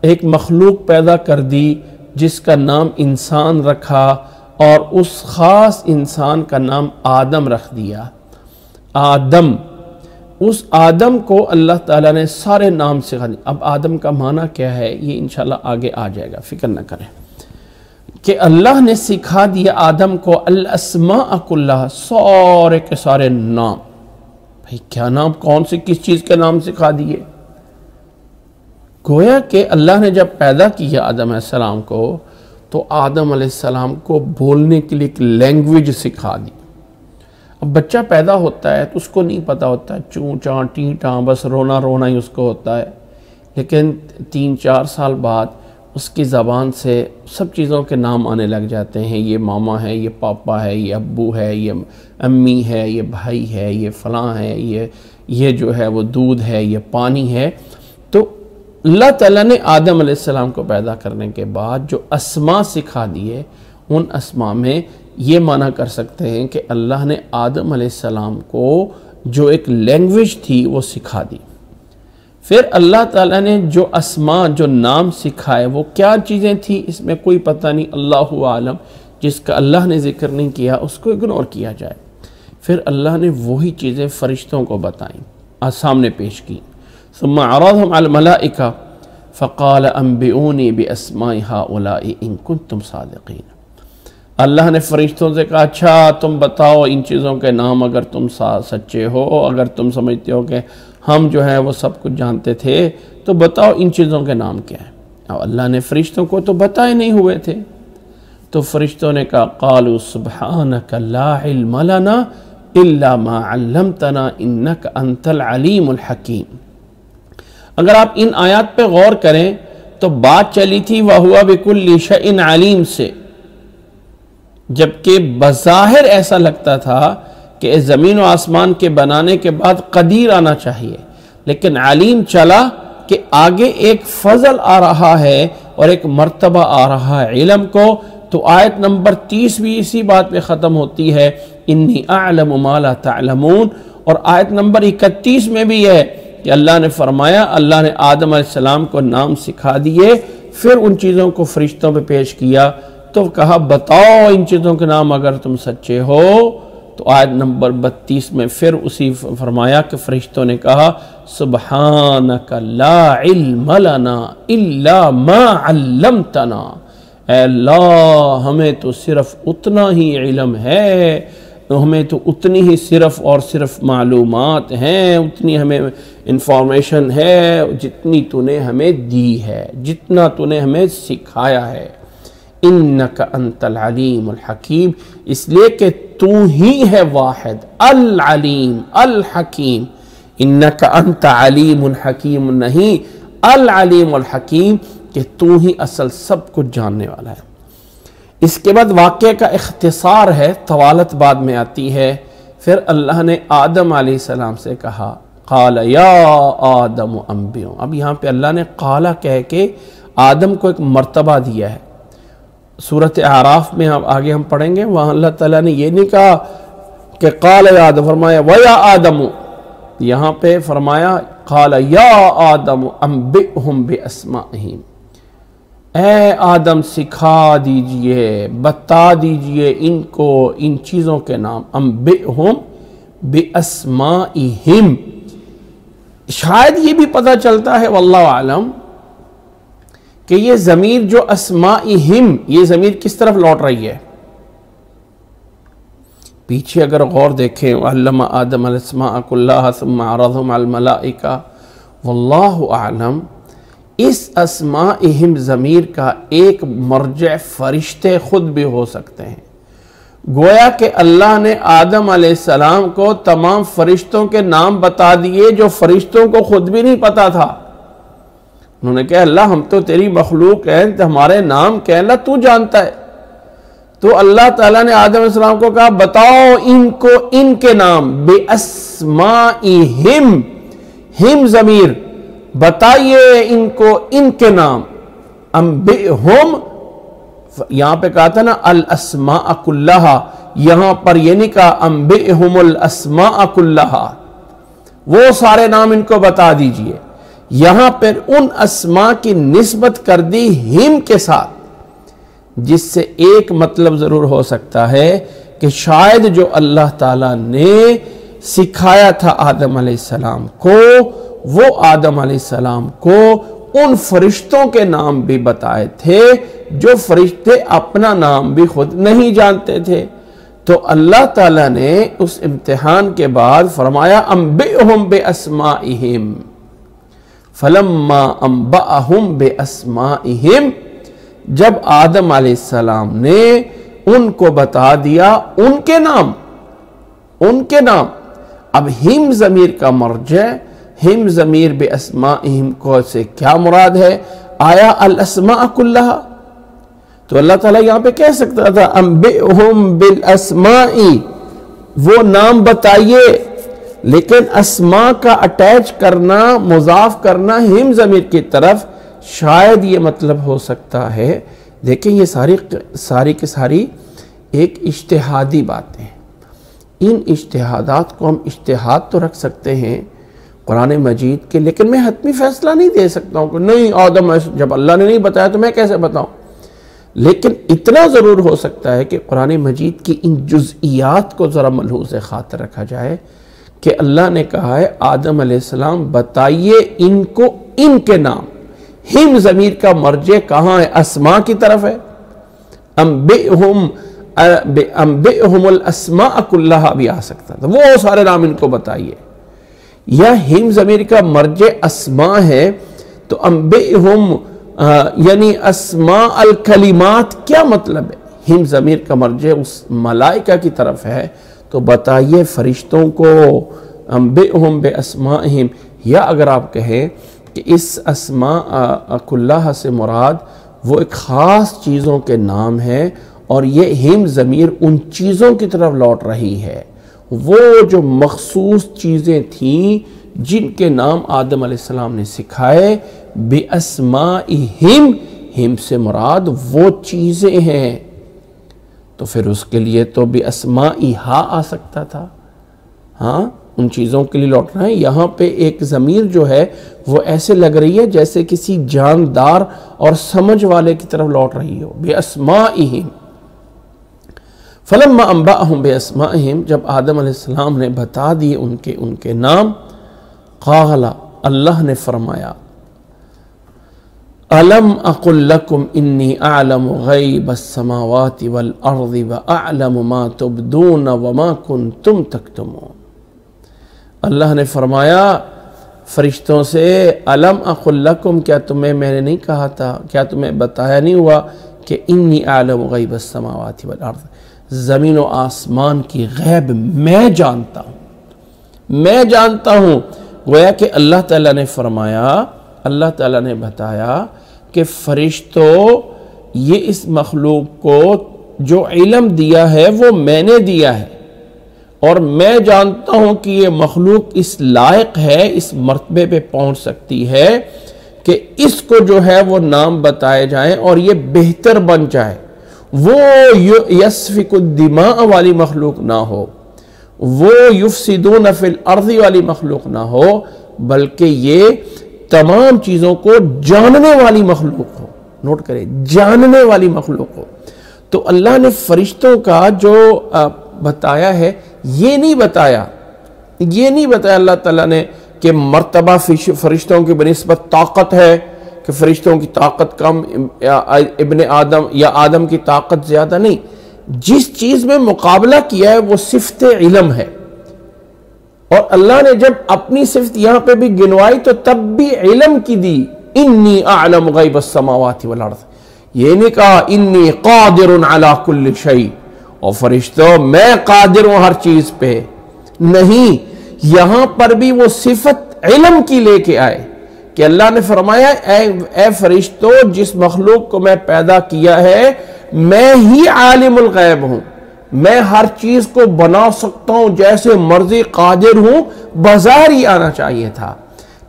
ایک مخلوق پیدا کر دی جس کا نام انسان رکھا، اور اس خاص انسان کا نام آدم رکھ دیا۔ آدم، اس آدم کو اللہ تعالیٰ نے سارے نام سکھا دی۔ اب آدم کا معنی کیا ہے یہ انشاءاللہ آگے آ جائے گا، فکر نہ کریں، کہ اللہ نے سکھا دیا آدم کو الاسماء کلھا، سارے کے سارے نام۔ بھئی کیا نام، کون سے کس چیز کے نام سکھا دیے؟ گویا کہ اللہ نے جب پیدا کیا آدم علیہ السلام کو تو آدم علیہ السلام کو بولنے کے لیے ایک لینگویج سکھا دی۔ اب بچہ پیدا ہوتا ہے تو اس کو نہیں پتا ہوتا ہے، چون چاں ٹیں ٹاں، بس رونا رونا ہی اس کو ہوتا ہے، لیکن 3-4 سال بعد اس کی زبان سے سب چیزوں کے نام آنے لگ جاتے ہیں۔ یہ ماما ہے، یہ پاپا ہے، یہ ابو ہے، یہ امی ہے، یہ بھائی ہے، یہ فلاں ہے، یہ جو ہے وہ دودھ ہے، یہ پانی ہے۔ تو اللہ تعالیٰ نے آدم علیہ السلام کو پیدا کرنے کے بعد جو اسماء سکھا دیے، ان اسماء میں یہ معنی کر سکتے ہیں کہ اللہ نے آدم علیہ السلام کو جو ایک لینگویج تھی وہ سکھا دی۔ پھر اللہ تعالیٰ نے جو اسماء، جو نام سکھائے، وہ کیا چیزیں تھیں اس میں کوئی پتہ نہیں، اللہ عالم۔ جس کا اللہ نے ذکر نہیں کیا اس کو اگنور کیا جائے۔ پھر اللہ نے وہی چیزیں فرشتوں کو بتائیں، سامنے پیش کی۔ ثم عرضهم على الملائکہ فقال انبئونی باسماء هؤلاء ان کنتم صادقین۔ اللہ نے فرشتوں سے کہا اچھا تم بتاؤ ان چیزوں کے نام اگر تم سچے ہو، اگر تم سمجھتے ہو کہ ہم جو ہیں وہ سب کچھ جانتے تھے تو بتاؤ ان چیزوں کے نام کیا ہیں۔ اور اللہ نے فرشتوں کو تو بتائے نہیں ہوئے تھے، تو فرشتوں نے کہا قالوا سبحانک لا علم لنا الا ما علمتنا انک انت العلیم الحکیم۔ اگر آپ ان آیات پہ غور کریں تو بات چلی تھی وَهُوَ بِكُلِّ شَيْءٍ عَلِيمٍ سے، جبکہ بظاہر ایسا لگتا تھا کہ زمین و آسمان کے بنانے کے بعد قدیر آنا چاہیے، لیکن علیم چلا کہ آگے ایک فضل آ رہا ہے اور ایک مرتبہ آ رہا ہے علم کو۔ تو آیت نمبر 30 بھی اسی بات پہ ختم ہوتی ہے انی اعلم ما لا تعلمون، اور آیت نمبر 31 میں بھی ہے کہ اللہ نے فرمایا، اللہ نے آدم علیہ السلام کو نام سکھا دیے، پھر ان چیزوں کو فرشتوں پہ پیش کیا، تو کہا بتاؤ ان چیزوں کے نام اگر تم سچے ہو۔ تو آیت نمبر 32 میں پھر اسی فرمایا کہ فرشتوں نے کہا سبحانک لا علم لنا الا ما علمتنا، اے اللہ ہمیں تو صرف اتنا ہی علم ہے، ہمیں تو اتنی ہی صرف اور صرف معلومات ہیں، اتنی ہمیں انفارمیشن ہے جتنی تو نے ہمیں دی ہے، جتنا تو نے ہمیں سکھایا ہے۔ انک انت العلیم الحکیم، اس لیے کہ تو ہی ہے واحد العلیم الحکیم۔ انک انت علیم الحکیم نہیں، العلیم الحکیم، کہ تو ہی اصل سب کچھ جاننے والا ہے۔ اس کے بعد واقعے کا اختصار ہے، طوالت بعد میں آتی ہے۔ پھر اللہ نے آدم علیہ السلام سے کہا قال یا آدم انبئ، اب یہاں پہ اللہ نے قالا کہہ کے آدم کو ایک مرتبہ دیا ہے۔ سورۃ اعراف میں آگے ہم پڑھیں گے، وہاں اللہ تعالیٰ نے یہ نہیں کہا کہ قال یا آدم، فرمایا ویا آدم، یہاں پہ فرمایا قال یا آدم انبئہم باسمائہم، اے آدم سکھا دیجئے، بتا دیجئے ان کو ان چیزوں کے نام، انبئہم باسمائہم۔ شاید یہ بھی پتہ چلتا ہے واللہ اعلم کہ یہ ضمیر جو اسمائہم، یہ ضمیر کس طرف لوٹ رہی ہے؟ پیچھے اگر غور دیکھیں علم آدم الاسماء کلھا ثم عرضهم علی الملائکہ، واللہ اعلم اس اسمائہم ضمیر کا ایک مرجع فرشتے خود بھی ہو سکتے ہیں۔ گویا کہ اللہ نے آدم علیہ السلام کو تمام فرشتوں کے نام بتا دیے جو فرشتوں کو خود بھی نہیں پتا تھا۔ انہوں نے کہا اللہ ہم تو تیری مخلوق ہیں، ہمارے نام کیا ہے، اللہ تو جانتا ہے۔ تو اللہ تعالیٰ نے آدم علیہ السلام کو کہا بتاؤ ان کو ان کے نام، بے اسمائہم، ہم ضمیر، بتائیے ان کو ان کے نام، انبئہم، یہاں پہ کہا تھا نا الاسماء کلھا، یہاں پر یہ نہیں کہا انبئہم الاسماء کلھا، وہ سارے نام ان کو بتا دیجئے۔ یہاں پر ان اسماء کی نسبت کر دی ہم کے ساتھ، جس سے ایک مطلب ضرور ہو سکتا ہے کہ شاید جو اللہ تعالیٰ نے سکھایا تھا آدم علیہ السلام کو، وہ آدم علیہ السلام کو ان فرشتوں کے نام بھی بتائے تھے جو فرشتے اپنا نام بھی خود نہیں جانتے تھے۔ تو اللہ تعالیٰ نے اس امتحان کے بعد فرمایا انبئہم باسمائہم، فلما انبأہم باسمائہم، جب آدم علیہ السلام نے ان کو بتا دیا ان کے نام، اب ہم ضمیر کا مرجع، ہم ضمیر باسمائہم کو سے کیا مراد ہے؟ آیا الاسماء کلہا؟ تو اللہ تعالیٰ یہاں پہ کہہ سکتا تھا انبئہم بالاسماء، وہ نام بتائیے، لیکن اسماء کا اٹیچ کرنا، مضاف کرنا ہم ضمیر کی طرف، شاید یہ مطلب ہو سکتا ہے۔ دیکھیں یہ ساری کی ساری ایک اجتہادی باتیں، ان اجتہادات کو ہم اجتہاد تو رکھ سکتے ہیں قرآن مجید کے، لیکن میں حتمی فیصلہ نہیں دے سکتا ہوں کہ نہیں آدم، جب اللہ نے نہیں بتایا تو میں کیسے بتاؤں۔ لیکن اتنا ضرور ہو سکتا ہے کہ قرآن مجید کی ان جزئیات کو ذرا ملحوظ خاطر رکھا جائے کہ اللہ نے کہا ہے آدم علیہ السلام بتائیے ان کو ان کے نام، ہم ضمیر کا مرجع کہاں ہے؟ اسماء کی طرف ہے۔ انبئہم الاسماء کلہا بھی آ سکتا تھا، وہ سارے نام ان کو بتائیے، یا ہم ضمیر کا مرجع اسماء ہے تو انبئہم یعنی اسماء الکلمات، کیا مطلب ہے؟ ہم ضمیر کا مرجع اس ملائکہ کی طرف ہے تو بتائیے فرشتوں کو، انبئہم باسمائہم، یا اگر آپ کہیں کہ اس اسماء کلہا سے مراد وہ ایک خاص چیزوں کے نام ہے، اور یہ ہم ضمیر ان چیزوں کی طرف لوٹ رہی ہے، وہ جو مخصوص چیزیں تھیں جن کے نام آدم علیہ السلام نے سکھائے، بِأَسْمَائِهِمْ، ہم سے مراد وہ چیزیں ہیں، تو پھر اس کے لیے تو بِأَسْمَائِهَا آ سکتا تھا، ہاں ان چیزوں کے لیے لوٹنا ہے۔ یہاں پہ ایک ضمیر جو ہے وہ ایسے لگ رہی ہے جیسے کسی جاندار اور سمجھ والے کی طرف لوٹ رہی ہو، بِأَسْمَائِهِمْ، فَلَمَّا أَنبَأَهُمْ بِأَسْمَائِهِمْ، جب آدم علیہ السلام نے بتا دیے ان کے نام، قال، اللہ نے فرمایا أَلَمْ أَقُلْ لَكُمْ إِنِّي أَعْلَمُ غَيْبَ السَّمَاوَاتِ وَالْأَرْضِ وَأَعْلَمُ مَا تُبْدُونَ وَمَا كُنْتُمْ تَكْتُمُونَ۔ اللہ نے فرمایا فرشتوں سے، أَلَمْ أَقُلْ لَكُمْ، کیا تمہیں میں نے نہیں کہا تھا، کیا تمہیں بتایا نہیں ہوا کہ إِنِّي أَعْلَمُ غَيْبَ السَّمَاوَاتِ وَالْأَرْضِ، زمین و آسمان کی غیب میں جانتا ہوں۔ گویا کہ اللہ تعالیٰ نے فرمایا، اللہ تعالیٰ نے بتایا کہ فرشتوں، یہ اس مخلوق کو جو علم دیا ہے وہ میں نے دیا ہے، اور میں جانتا ہوں کہ یہ مخلوق اس لائق ہے، اس مرتبے پہ پہنچ سکتی ہے کہ اس کو جو ہے وہ نام بتائے جائیں اور یہ بہتر بن جائے، وہ یسفک الدماء والی مخلوق نہ ہو، وہ یفسدون فی الارض والی مخلوق نہ ہو، بلکہ یہ تمام چیزوں کو جاننے والی مخلوق ہو۔ نوٹ کریں، جاننے والی مخلوق ہو۔ تو اللہ نے فرشتوں کا جو بتایا ہے، یہ نہیں بتایا اللہ تعالیٰ نے کہ مرتبہ فرشتوں کی بنسبت طاقت ہے، کہ فرشتوں کی طاقت کم، ابن آدم یا آدم کی طاقت زیادہ، نہیں۔ جس چیز میں مقابلہ کیا ہے وہ صفت علم ہے، اور اللہ نے جب اپنی صفت یہاں پہ بھی گنوائی تو تب بھی علم کی دی، انی اعلم غیب السماوات والارض، یہ نہیں کہا انی قادر علی کل شیء، اور فرشتوں میں قادر ہوں ہر چیز پہ، نہیں، یہاں پر بھی وہ صفت علم کی لے کے آئے کہ اللہ نے فرمایا اے فرشتوں، جس مخلوق کو میں پیدا کیا ہے میں ہی عالم الغیب ہوں، میں ہر چیز کو بنا سکتا ہوں، جیسے مرضی قادر ہوں، بظاہر ہی آنا چاہیے تھا،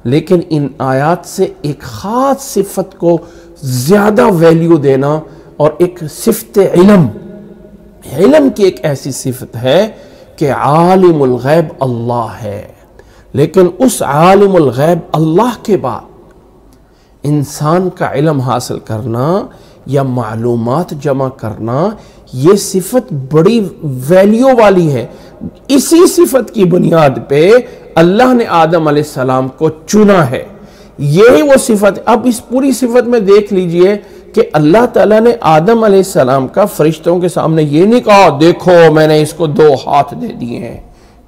لیکن ان آیات سے ایک خاص صفت کو زیادہ ویلیو دینا، اور ایک صفت علم کی ایک ایسی صفت ہے کہ عالم الغیب اللہ ہے، لیکن اس عالم الغیب اللہ کے بعد انسان کا علم حاصل کرنا یا معلومات جمع کرنا، یہ صفت بڑی ویلیو والی ہے۔ اسی صفت کی بنیاد پہ اللہ نے آدم علیہ السلام کو چنا ہے۔ یہی وہ صفت۔ اب اس پوری صفت میں دیکھ لیجئے کہ اللہ تعالیٰ نے آدم علیہ السلام کا فرشتوں کے سامنے یہ نہیں کہا دیکھو میں نے اس کو 2 ہاتھ دے دیے ہیں،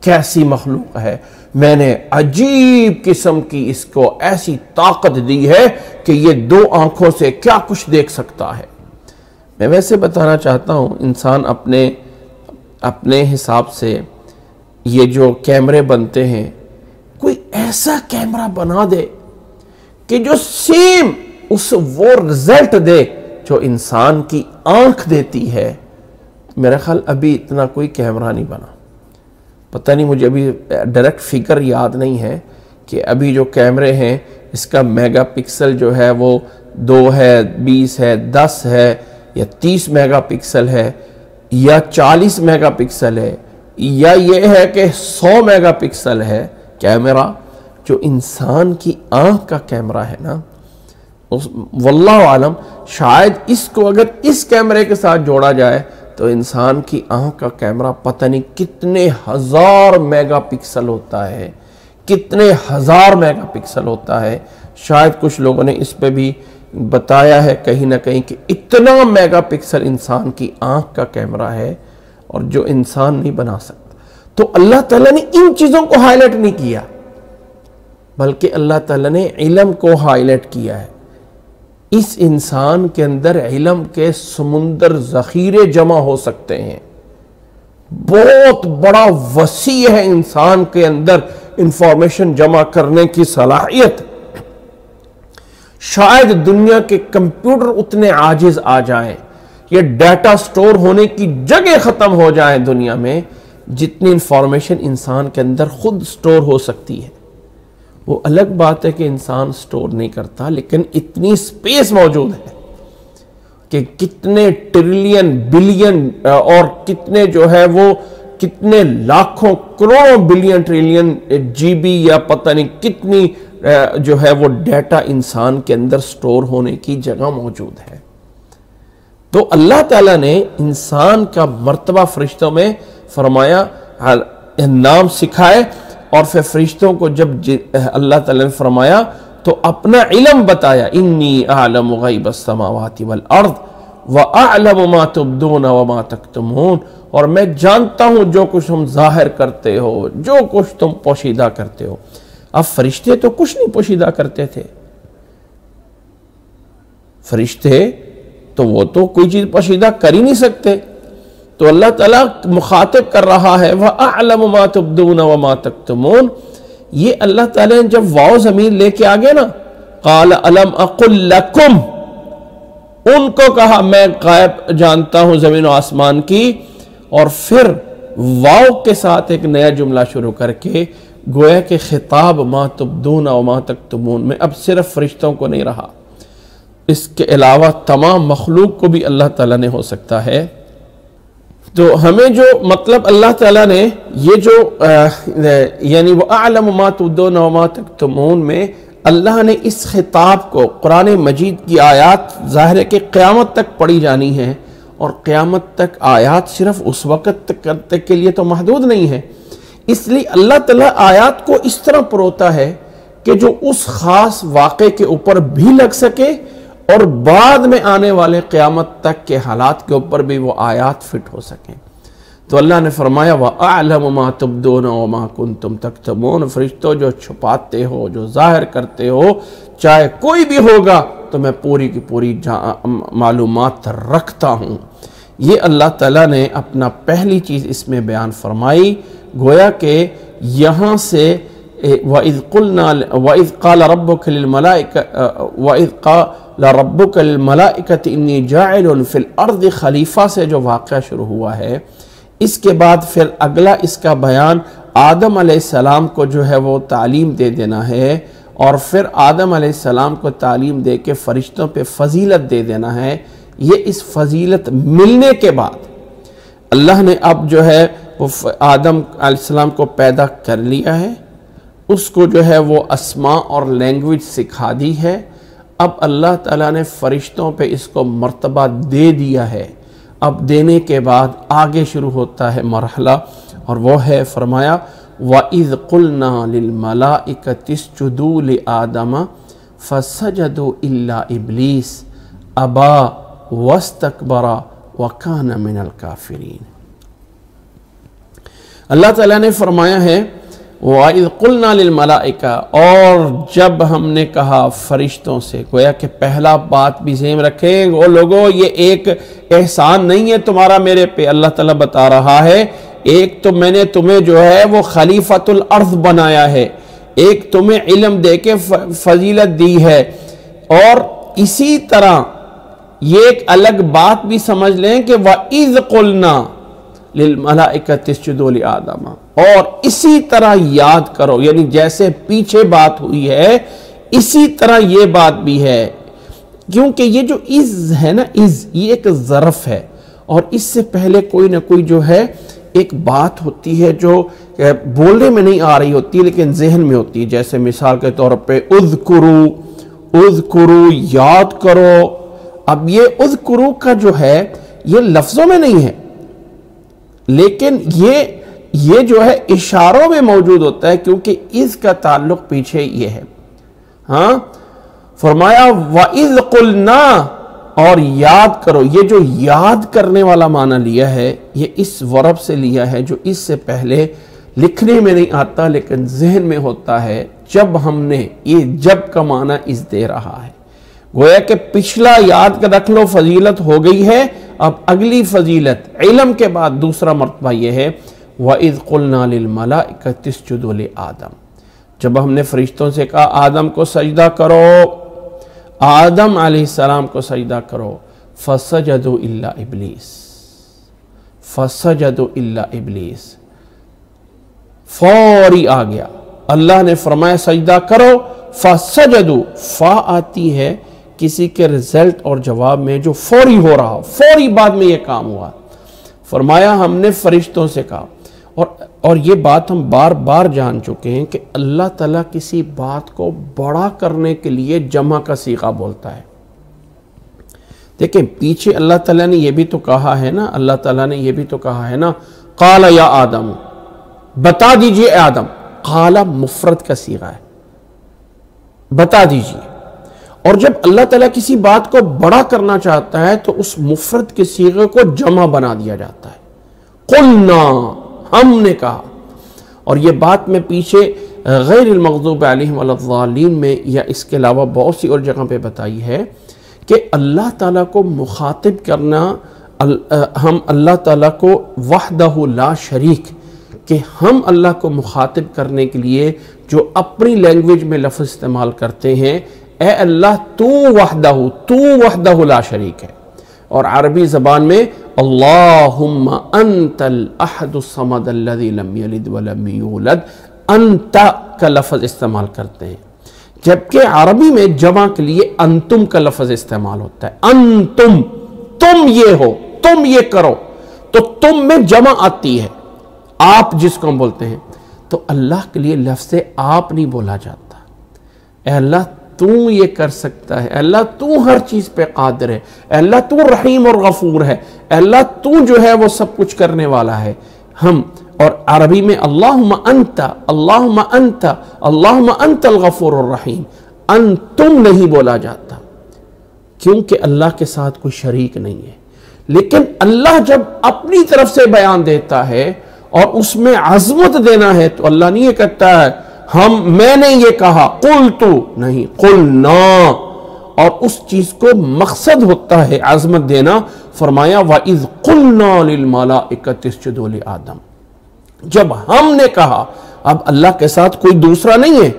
کیسی مخلوق ہے، میں نے عجیب قسم کی اس کو ایسی طاقت دی ہے کہ یہ 2 آنکھوں سے کیا کچھ دیکھ سکتا ہے۔ میں ویسے بتانا چاہتا ہوں، انسان اپنے حساب سے یہ جو کیمرے بنتے ہیں، کوئی ایسا کیمرہ بنا دے کہ جو سیم وہ رزلٹ دے جو انسان کی آنکھ دیتی ہے۔ میرا خیال ابھی اتنا کوئی کیمرہ نہیں بنا، پتہ نہیں، مجھے ابھی ڈائریکٹ فگر یاد نہیں ہے کہ ابھی جو کیمرے ہیں اس کا میگا پکسل جو ہے وہ 2 ہے، 20 ہے، 10 ہے یا 30 میگا پکسل ہے یا 40 میگا پکسل ہے یا یہ ہے کہ 100 میگا پکسل ہے کیمرہ۔ جو انسان کی آنکھ کا کیمرہ ہے نا، واللہ عالم، شاید اس کو اگر اس کیمرے کے ساتھ جوڑا جائے تو انسان کی آنکھ کا کیمرہ پتہ نہیں کتنے 1000 میگا پکسل ہوتا ہے، کتنے 1000 میگا پکسل ہوتا ہے۔ شاید کچھ لوگوں نے اس پہ بھی بتایا ہے کہیں نہ کہیں کہ اتنا میگا پکسل انسان کی آنکھ کا کیمرہ ہے، اور جو انسان نہیں بنا سکتا۔ تو اللہ تعالیٰ نے ان چیزوں کو ہائی لائٹ نہیں کیا، بلکہ اللہ تعالیٰ نے علم کو ہائی لائٹ کیا ہے۔ اس انسان کے اندر علم کے سمندر ذخیرے جمع ہو سکتے ہیں، بہت بڑا وسیع ہے انسان کے اندر انفارمیشن جمع کرنے کی صلاحیت۔ شاید دنیا کے کمپیوٹر اتنے عاجز آ جائیں، یہ ڈیٹا سٹور ہونے کی جگہ ختم ہو جائیں دنیا میں، جتنی انفارمیشن انسان کے اندر خود سٹور ہو سکتی ہے۔ وہ الگ بات ہے کہ انسان سٹور نہیں کرتا، لیکن اتنی سپیس موجود ہے کہ کتنے ٹریلین بلین اور کتنے جو ہے وہ کتنے لاکھوں کروڑوں بلین ٹریلین جی بی یا پتہ نہیں کتنی جو ہے وہ ڈیٹا انسان کے اندر سٹور ہونے کی جگہ موجود ہے۔ تو اللہ تعالیٰ نے انسان کا مرتبہ فرشتوں میں فرمایا، نام سکھائے، اور پھر فرشتوں کو جب اللہ تعالیٰ نے فرمایا تو اپنا علم بتایا، انی اعلم غیب السماوات والارض واعلم ما تبدون وما تکتمون، اور میں جانتا ہوں جو کچھ تم ظاہر کرتے ہو، جو کچھ تم پوشیدہ کرتے ہو۔ اب فرشتے تو کچھ نہیں پوشیدہ کرتے تھے، فرشتے تو وہ تو کوئی چیز پوشیدہ کر ہی نہیں سکتے، تو اللہ تعالیٰ مخاطب کر رہا ہے وَأَعْلَمُ مَا تُبْدُونَ وَمَا تَكْتُمُونَ۔ یہ اللہ تعالیٰ نے جب واو زمین لے کے آگے نا، قَالَ أَلَمْ أَقُلْ لَكُمْ، ان کو کہا میں غائب جانتا ہوں زمین و آسمان کی، اور پھر واو کے ساتھ ایک نیا جملہ شروع کر کے گویا کہ خطاب ما تبدون وما تکتمون میں اب صرف فرشتوں کو نہیں رہا، اس کے علاوہ تمام مخلوق کو بھی اللہ تعالیٰ نے ہو سکتا ہے۔ تو ہمیں جو مطلب اللہ تعالیٰ نے یہ جو یعنی وَأَعْلَمُ مَا تُبْدُونَ وَمَا تَكْتُمُونَ میں اللہ نے اس خطاب کو قرآن مجید کی آیات ظاہر ہے کہ قیامت تک پڑھی جانی ہے، اور قیامت تک آیات صرف اس وقت تک کے لیے تو محدود نہیں ہے، اس لیے اللہ تعالیٰ آیات کو اس طرح پروتا ہے کہ جو اس خاص واقعے کے اوپر بھی لگ سکے اور بعد میں آنے والے قیامت تک کے حالات کے اوپر بھی وہ آیات فٹ ہو سکیں۔ تو اللہ نے فرمایا وَأَعْلَمُ مَا تُبْدُونَ وَمَا كُنْتُمْ تَكْتُمُونَ، فرشتوں جو چھپاتے ہو، جو ظاہر کرتے ہو، چاہے کوئی بھی ہوگا تو میں پوری کی پوری معلومات رکھتا ہوں۔ یہ اللہ تعالیٰ نے اپنا پہلی چیز اس میں بیان فرمائی، گویا کہ یہاں سے وَإِذْ قَالَ رَبُّكَ لِلْمَلَائِكَةِ إِنِّي جَاعِلٌ فِي الْأَرْضِ خلیفہ سے جو واقعہ شروع ہوا ہے، اس کے بعد پھر اگلا اس کا بیان آدم علیہ السلام کو جو ہے وہ تعلیم دے دینا ہے، اور پھر آدم علیہ السلام کو تعلیم دے کے فرشتوں پہ فضیلت دے دینا ہے۔ یہ اس فضیلت ملنے کے بعد اللہ نے اب جو ہے وہ آدم علیہ السلام کو پیدا کر لیا ہے، اس کو جو ہے وہ اسماء اور لینگویج سکھا دی ہے. اب اللہ تعالیٰ نے فرشتوں پہ اس کو مرتبہ دے دیا ہے. اب دینے کے بعد آگے شروع ہوتا ہے مرحلہ، اور وہ ہے فرمایا وَإِذْ قُلْنَا لِلْمَلَائِكَةِ اسْجُدُوا لِآدَمَ فَسَجَدُوا إِلَّا إِبْلِيسَ أَبَى وَاسْتَكْبَرَ وَكَانَ مِنَ الْكَافِرِينَ. اللہ تعالیٰ نے فرمایا ہے وَإِذْ قُلْنَا لِلْمَلَائِكَةِ، اور جب ہم نے کہا فرشتوں سے، گویا کہ پہلا بات بھی ذہن رکھیں وہ لوگوں، یہ ایک احسان نہیں ہے تمہارا میرے پہ. اللہ تعالیٰ بتا رہا ہے ایک تو میں نے تمہیں جو ہے وہ خلیفۃ الارض بنایا ہے، ایک تمہیں علم دے کے فضیلت دی ہے، اور اسی طرح یہ ایک الگ بات بھی سمجھ لیں کہ وَإِذْ قُلْنَا لِلْمَلَائِكَةِ اسْجُدُوا لِآدَمَ، اور اسی طرح یاد کرو، یعنی جیسے پیچھے بات ہوئی ہے اسی طرح یہ بات بھی ہے. کیونکہ یہ جو از ہے نا، از یہ ایک ظرف ہے، اور اس سے پہلے کوئی نہ کوئی جو ہے ایک بات ہوتی ہے جو بولنے میں نہیں آ رہی ہوتی لیکن ذہن میں ہوتی ہے. جیسے مثال کے طور پہ اذکرو یاد کرو. اب یہ اذکرو کا جو ہے یہ لفظوں میں نہیں ہے، لیکن یہ جو ہے اشاروں میں موجود ہوتا ہے، کیونکہ اس کا تعلق پیچھے یہ ہے. ہاں فرمایا وَإِذْ قُلْنَا، اور یاد کرو. یہ جو یاد کرنے والا معنی لیا ہے یہ اس ورب سے لیا ہے جو اس سے پہلے لکھنے میں نہیں آتا لیکن ذہن میں ہوتا ہے. جب ہم نے یہ جب کا معنی اس دے رہا ہے، گویا کہ پچھلا یاد کر رکھ لو فضیلت ہو گئی ہے. اب اگلی فضیلت علم کے بعد دوسرا مرتبہ یہ ہے وَإِذْ قُلْنَا لِلْمَلَائِكَةِ اسْجُدُوا لِآدَمَ، جب ہم نے فرشتوں سے کہا آدم کو سجدہ کرو، آدم علیہ السلام کو سجدہ کرو. فَسَجَدُوا إِلَّا إِبْلِيسَ، فَسَجَدُوا إِلَّا إِبْلِيسَ، فوری آ گیا. اللہ نے فرمایا سجدہ کرو، فَسَجَدُوا، فا آتی ہے کسی کے رزلٹ اور جواب میں جو فوری ہو رہا، فوری بعد میں یہ کام ہوا. فرمایا ہم نے فرشتوں سے کہا، اور یہ بات ہم بار بار جان چکے ہیں کہ اللہ تعالیٰ کسی بات کو بڑا کرنے کے لیے جمع کا صیغہ بولتا ہے. دیکھیں پیچھے اللہ تعالیٰ نے یہ بھی تو کہا ہے نا، اللہ تعالیٰ نے یہ بھی تو کہا ہے نا قال یا آدم، بتا دیجئے اے آدم. قال مفرد کا صیغہ ہے، بتا دیجئے. اور جب اللہ تعالیٰ کسی بات کو بڑا کرنا چاہتا ہے تو اس مفرد کے صیغے کو جمع بنا دیا جاتا ہے. قلنا، ہم نے کہا. اور یہ بات میں پیچھے غیر المغضوب علیہم ولا الضالین میں یا اس کے علاوہ بہت سی اور جگہ پہ بتائی ہے کہ اللہ تعالیٰ کو مخاطب کرنا، ہم اللہ تعالیٰ کو وحدہ لا شریک، کہ ہم اللہ کو مخاطب کرنے کے لیے جو اپنی لینگویج میں لفظ استعمال کرتے ہیں، اے اللہ تو وحدہ لا شریک ہے. اور عربی زبان میں اللہم انت الاحد الصمد الذی لم یلد ولم یولد، انت کا لفظ استعمال کرتے ہیں، جبکہ عربی میں جمع کے لیے انتم کا لفظ استعمال ہوتا ہے. انتم، تم یہ ہو، تم یہ کرو، تو تم میں جمع آتی ہے، آپ جس کو ہم بولتے ہیں. تو اللہ کے لیے لفظ آپ نہیں بولا جاتا. اے اللہ تو یہ کر سکتا ہے، اے اللہ تو ہر چیز پہ قادر ہے، اے اللہ تو رحیم اور غفور ہے، اے اللہ تو جو ہے وہ سب کچھ کرنے والا ہے. ہم اور عربی میں اللہم انت، اللہم انت، اللہم انت الغفور الرحیم، انتم نہیں بولا جاتا کیونکہ اللہ کے ساتھ کوئی شریک نہیں ہے. لیکن اللہ جب اپنی طرف سے بیان دیتا ہے اور اس میں عظمت دینا ہے تو اللہ نہیں یہ کہتا ہے میں نے یہ کہا، قلتو، نہیں، قلنا. اور اس چیز کو مقصد ہوتا ہے عظمت دینا. فرمایا وَإِذْ قُلْنَا لِلْمَلَائِكَةِ اسْجُدُوا لِآدَمَ، جب ہم نے کہا. اب اللہ کے ساتھ کوئی دوسرا نہیں ہے،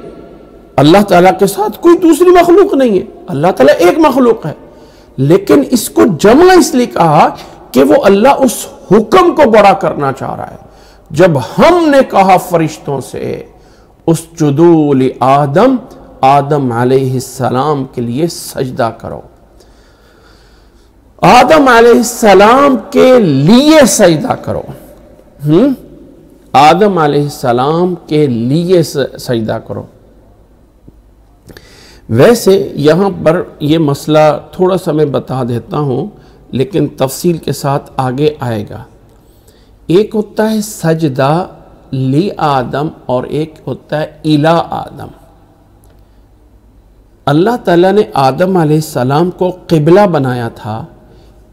اللہ تعالیٰ کے ساتھ کوئی دوسری مخلوق نہیں ہے، اللہ تعالیٰ ایک مخلوق ہے. لیکن اس کو جمع اس لیے کہا کہ وہ اللہ اس حکم کو بڑا کرنا چاہ رہا ہے. جب ہم نے کہا فرشتوں سے اسجدوا لآدم، آدم علیہ السلام کے لیے سجدہ کرو. آدم علیہ السلام کے لیے سجدہ کرو. آدم علیہ السلام کے لیے سجدہ کرو۔ ویسے یہاں پر یہ مسئلہ تھوڑا سا میں بتا دیتا ہوں، لیکن تفصیل کے ساتھ آگے آئے گا۔ ایک ہوتا ہے سجدہ لی آدم اور ایک ہوتا ہے الی آدم۔ اللہ تعالیٰ نے آدم علیہ السلام کو قبلہ بنایا تھا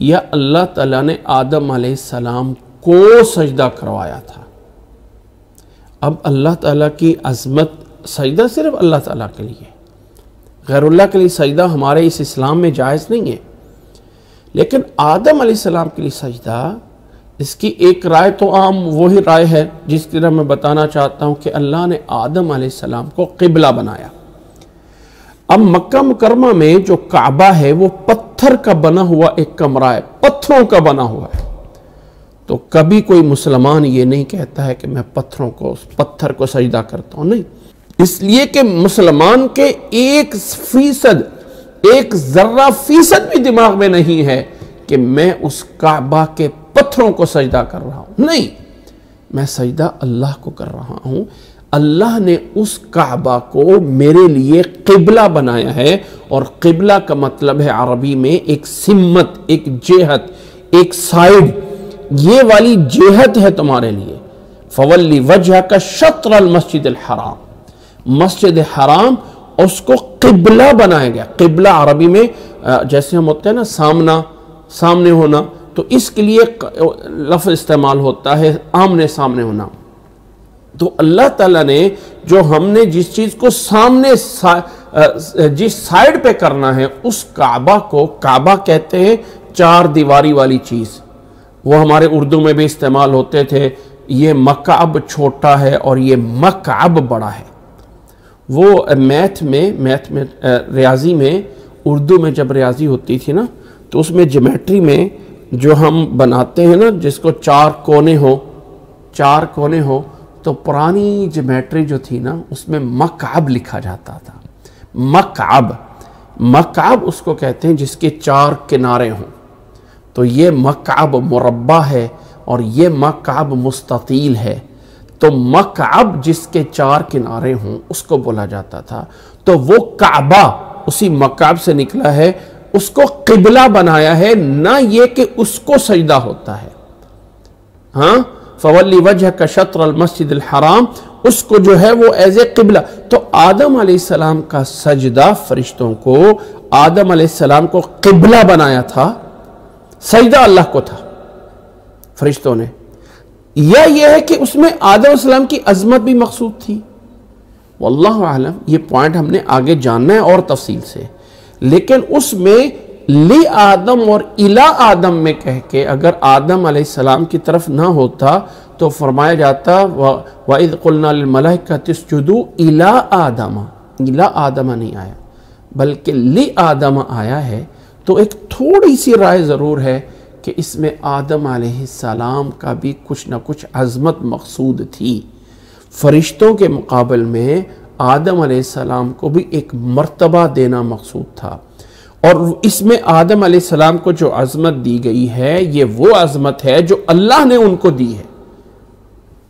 یا اللہ تعالیٰ نے آدم علیہ السلام کو سجدہ کروایا تھا؟ اب اللہ تعالیٰ کی عظمت، سجدہ صرف اللہ تعالیٰ کے لیے، غیر اللہ کے لیے سجدہ ہمارے اس اسلام میں جائز نہیں ہے، لیکن آدم علیہ السلام کے لیے سجدہ، اس کی ایک رائے تو عام وہی رائے ہے جس طرح میں بتانا چاہتا ہوں کہ اللہ نے آدم علیہ السلام کو قبلہ بنایا۔ اب مکہ مکرمہ میں جو کعبہ ہے وہ پتھر کا بنا ہوا ایک کمرہ ہے، پتھروں کا بنا ہوا ہے، تو کبھی کوئی مسلمان یہ نہیں کہتا ہے کہ میں پتھر کو سجدہ کرتا ہوں، نہیں، اس لیے کہ مسلمان کے 1% ایک ذرہ فیصد بھی دماغ میں نہیں ہے کہ میں اس کعبہ کے پتھروں کو سجدہ کر رہا ہوں، نہیں، میں سجدہ اللہ کو کر رہا ہوں۔ اللہ نے اس کعبہ کو میرے لیے قبلہ بنایا ہے، اور قبلہ کا مطلب ہے عربی میں ایک سمت، ایک جہت، ایک سائیڈ، یہ والی جہت ہے تمہارے لیے۔ فولی وجہ کا شطر المسجد الحرام، مسجد حرام اس کو قبلہ بنایا گیا۔ قبلہ عربی میں جیسے ہم ہوتے ہیں نا سامنے ہونا، تو اس کے لیے لفظ استعمال ہوتا ہے آمنے سامنے ہونا۔ تو اللہ تعالیٰ نے جو ہم نے جس چیز کو سامنے جس سائیڈ پہ کرنا ہے، اس کعبہ کو کعبہ کہتے ہیں، 4 دیواری والی چیز، وہ ہمارے اردو میں بھی استعمال ہوتے تھے۔ یہ مکعب چھوٹا ہے اور یہ مکعب بڑا ہے۔ وہ میتھ میں ریاضی میں، اردو میں جب ریاضی ہوتی تھی نا، تو اس میں جیومیٹری میں جو ہم بناتے ہیں نا، جس کو 4 کونے ہو، تو پرانی جیومیٹری جو تھی نا، اس میں مکعب لکھا جاتا تھا۔ مکعب اس کو کہتے ہیں جس کے 4 کنارے ہوں۔ تو یہ مکعب مربع ہے اور یہ مکعب مستطیل ہے۔ تو مکعب جس کے 4 کنارے ہوں اس کو بولا جاتا تھا۔ تو وہ کعبہ اسی مکعب سے نکلا ہے، اس کو قبلہ بنایا ہے، نہ یہ کہ اس کو سجدہ ہوتا ہے۔ ہاں، فولی وجہ کا شطر المسجد الحرام، اس کو جو ہے وہ ایز اے قبلہ۔ تو آدم علیہ السلام کا سجدہ، فرشتوں کو آدم علیہ السلام کو قبلہ بنایا تھا، سجدہ اللہ کو تھا فرشتوں نے، یا یہ ہے کہ اس میں آدم علیہ السلام کی عظمت بھی مقصود تھی؟ واللہ اعلم، یہ پوائنٹ ہم نے آگے جاننا ہے اور تفصیل سے، لیکن اس میں لی آدم اور الی آدم میں کہہ کے اگر آدم علیہ السلام کی طرف نہ ہوتا تو فرمایا جاتا وَإِذْ قُلْنَا لِلْمَلَائِكَةِ اسْجُدُوا إِلَىٰ آدَمَ، اِلَىٰ آدم نہیں آیا بلکہ لی آدم آیا ہے۔ تو ایک تھوڑی سی رائے ضرور ہے کہ اس میں آدم علیہ السلام کا بھی کچھ نہ کچھ عظمت مقصود تھی۔ فرشتوں کے مقابل میں آدم علیہ السلام کو بھی ایک مرتبہ دینا مقصود تھا، اور اس میں آدم علیہ السلام کو جو عظمت دی گئی ہے یہ وہ عظمت ہے جو اللہ نے ان کو دی ہے۔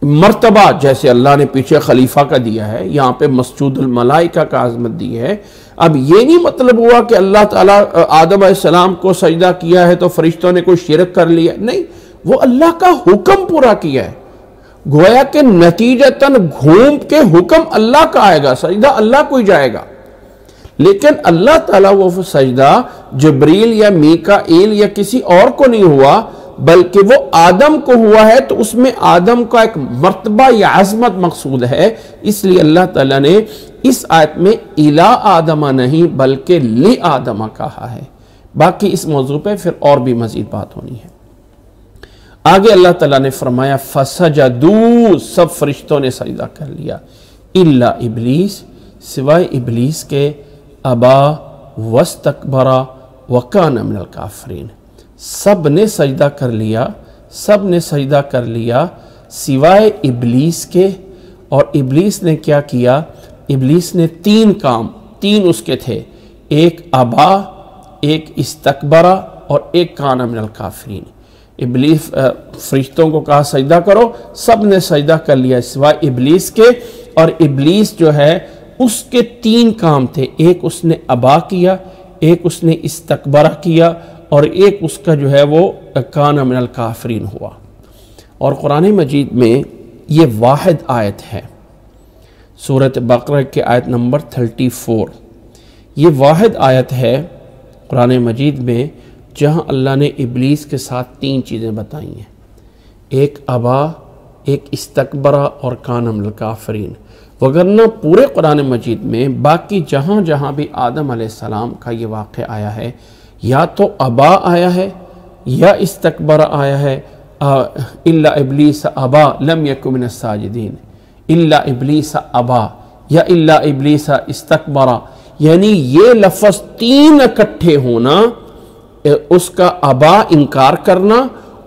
مرتبہ جیسے اللہ نے پیچھے خلیفہ کا دیا ہے، یہاں پہ مسجود الملائکہ کا عظمت دی ہے۔ اب یہ نہیں مطلب ہوا کہ اللہ تعالیٰ آدم علیہ السلام کو سجدہ کیا ہے تو فرشتوں نے کوئی شرک کر لیا، نہیں، وہ اللہ کا حکم پورا کیا ہے، گویا کہ نتیجتاً گھوم کے حکم اللہ کا آئے گا، سجدہ اللہ کو ہی جائے گا، لیکن اللہ تعالیٰ وہ سجدہ جبریل یا میکائیل یا کسی اور کو نہیں ہوا بلکہ وہ آدم کو ہوا ہے، تو اس میں آدم کا ایک مرتبہ یا عظمت مقصود ہے۔ اس لیے اللہ تعالیٰ نے اس آیت میں الی آدم نہیں بلکہ لی آدم کہا ہے۔ باقی اس موضوع پہ پھر اور بھی مزید بات ہونی ہے۔ آگے اللہ تعالیٰ نے فرمایا فسجدوا، سب فرشتوں نے سجدہ کر لیا، الا ابلیس، سوائے ابلیس کے، ابا واستکبر وکان من الکافرین، سب نے سجدہ کر لیا، سب نے سجدہ کر لیا سوائے ابلیس کے۔ اور ابلیس نے کیا کیا؟ ابلیس نے 3 کام، 3 اس کے تھے، ایک ابا، ایک استکبر اور ایک کان من الکافرین۔ ابلیس فرشتوں کو کہا سجدہ کرو، سب نے سجدہ کر لیا سوائے ابلیس کے، اور ابلیس جو ہے اس کے 3 کام تھے، ایک اس نے ابا کیا، ایک اس نے استکبرہ کیا، اور ایک اس کا جو ہے وہ کان من الکافرین ہوا۔ اور قرآن مجید میں یہ واحد آیت ہے، سورۃ بقرہ کے آیت نمبر 34، یہ واحد آیت ہے قرآن مجید میں جہاں اللہ نے ابلیس کے ساتھ 3 چیزیں بتائی ہیں، ایک ابا، ایک استکبرہ اور کان من الکافرین۔ وگرنہ پورے قرآن مجید میں باقی جہاں جہاں بھی آدم علیہ السلام کا یہ واقعہ آیا ہے، یا تو ابا آیا ہے یا استکبرہ آیا ہے، الا ابلیس ابا لم یکن من الساجدین، الا ابلیس ابا یا الا ابلیس استکبرہ، یعنی یہ لفظ 3 اکٹھے ہونا، اس کا ابا انکار کرنا،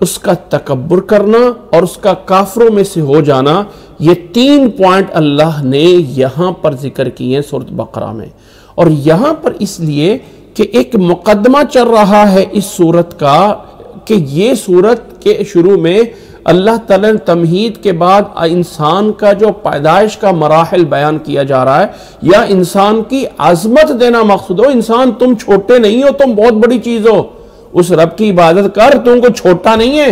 اس کا تکبر کرنا اور اس کا کافروں میں سے ہو جانا، یہ 3 پوائنٹ اللہ نے یہاں پر ذکر کیے ہیں سورۃ بقرہ میں۔ اور یہاں پر اس لیے کہ ایک مقدمہ چل رہا ہے اس سورت کا، کہ یہ سورت کے شروع میں اللہ تعالیٰ نے تمہید کے بعد انسان کا جو پیدائش کا مراحل بیان کیا جا رہا ہے، یا انسان کی عظمت دینا مقصود ہو، انسان تم چھوٹے نہیں ہو، تم بہت بڑی چیز ہو، اس رب کی عبادت کر، تم کو چھوٹا نہیں ہے،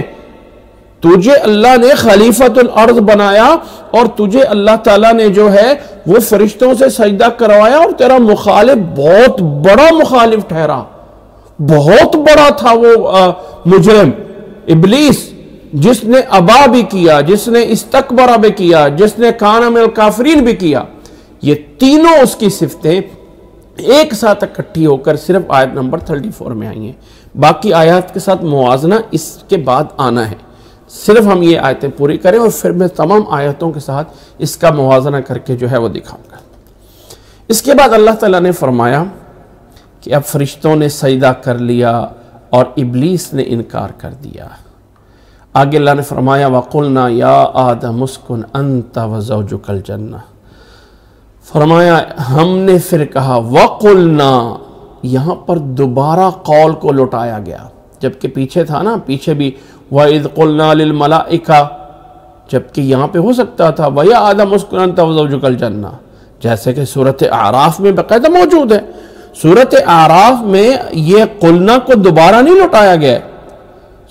تجھے اللہ نے خلیفۃ الارض بنایا، اور تجھے اللہ تعالیٰ نے جو ہے وہ فرشتوں سے سجدہ کروایا، اور تیرا مخالف بہت بڑا مخالف ٹھہرا، بہت بڑا تھا وہ مجرم ابلیس، جس نے ابا بھی کیا، جس نے استکبرہ بھی کیا، جس نے کان من الکافرین بھی کیا۔ یہ تینوں اس کی صفتیں ایک ساتھ اکٹھی ہو کر صرف آیت نمبر 34 میں آئی ہیں، باقی آیات کے ساتھ موازنہ اس کے بعد آنا ہے۔ صرف ہم یہ آیتیں پوری کریں اور پھر میں تمام آیتوں کے ساتھ اس کا موازنہ کر کے جو ہے وہ دکھاؤں گا۔ اس کے بعد اللہ تعالیٰ نے فرمایا کہ اب فرشتوں نے سجدہ کر لیا اور ابلیس نے انکار کر دیا۔ آگے اللہ نے فرمایا وَقُلْنَا يَا آدَمُ اسْكُنْ أَنْتَ وَزَوْجُكَ الْجَنَّةَ، فرمایا ہم نے پھر کہا، وَقُلْنَا، یہاں پر دوبارہ قول کو لوٹایا گیا، جبکہ پیچھے تھا نا، پیچھے بھی وَإِذْ قُلْنَا لِلْمَلَائِكَةِ، جبکہ یہاں پہ ہو سکتا تھا وَيَا آدَمُ اسْكُنْ أَنْتَ وَزَوْجُكَ الْجَنَّةَ، جیسے کہ سورۃ اعراف میں باقاعدہ موجود ہے۔ سورۃ اعراف میں یہ قلنا کو دوبارہ نہیں لوٹایا گیا ہے،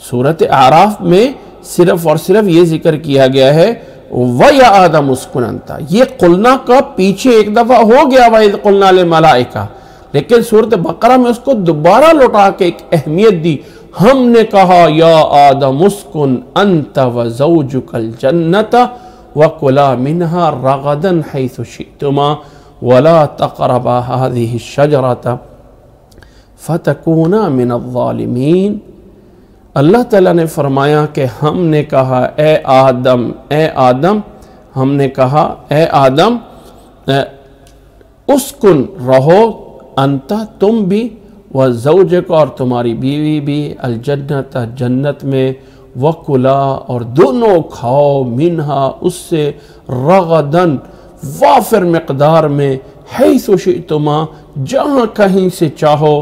سورۃ اعراف میں صرف اور صرف یہ ذکر کیا گیا ہے وَيَا آدَمُ اسْكُنْ أَنْتَ، یہ قلنا کا پیچھے ایک دفعہ ہو گیا وَإِذْ قُلْنَا لِلْمَلَائِكَةِ، لیکن سورۃ بقرہ میں اس کو دوبارہ لوٹا کے ایک اہمیت دی، ہم نے کہا یا آدم اسکن انت وزوجک الجنت وکلا منہا رغدا حیث شئتما ولا تقربا هذه الشجرة فتکونا من الظالمین۔ اللہ تعالیٰ نے فرمایا کہ ہم نے کہا اے آدم، ہم نے کہا اے آدم اسکن رہو، انت تم بھی، وزوجک اور تمہاری بیوی بھی، الجنت جنت میں، وکلا اور دونوں کھاؤ، منہا اس سے، رغدن وافر مقدار میں، حیث شئتما جہاں کہیں سے چاہو،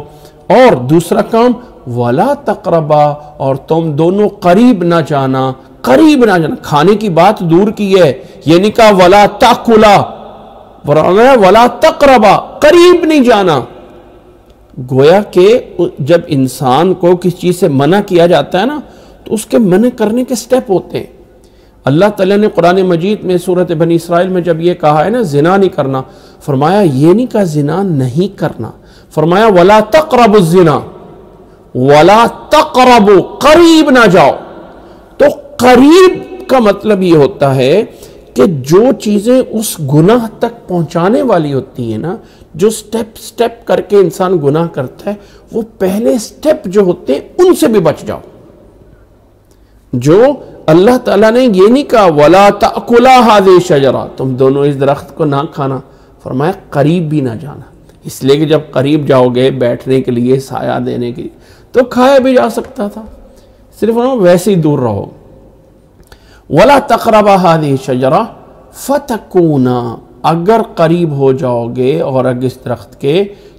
اور دوسرا کام ولا تقربا اور تم دونوں قریب نہ جانا، قریب نہ جانا، کھانے کی بات دور کی ہے، یہ نہیں کہا ولا تاکلا، ولا تقربا قریب نہیں جانا۔ گویا کہ جب انسان کو کسی چیز سے منع کیا جاتا ہے نا تو اس کے منع کرنے کے سٹیپ ہوتے ہیں۔ اللہ تعالیٰ نے قرآن مجید میں سورۃ بنی اسرائیل میں جب یہ کہا ہے نا زنا نہیں کرنا، فرمایا یہ نہیں کہا زنا نہیں کرنا، فرمایا ولا تقربوا الزنا، ولا تقربوا قریب نہ جاؤ۔ تو قریب کا مطلب یہ ہوتا ہے کہ جو چیزیں اس گناہ تک پہنچانے والی ہوتی ہیں نا، جو سٹیپ کر کے انسان گناہ کرتا ہے، وہ پہلے سٹیپ جو ہوتے ہیں ان سے بھی بچ جاؤ۔ جو اللہ تعالیٰ نے یہ نہیں کہا وَلَا تَأْكُلَا هَذِهِ الشَّجَرَةَ، تم دونوں اس درخت کو نہ کھانا، فرمایا قریب بھی نہ جانا، اس لیے کہ جب قریب جاؤ گے بیٹھنے کے لیے، سایہ دینے کے لیے، تو کھایا بھی جا سکتا تھا، صرف ویسے ہی دور رہو۔ وَلَا تَقْرَبَا هَذِهِ الشَّجَرَةَ فَتَكُونَا، اگر قریب ہو جاؤ گے اور اگر اس درخت کے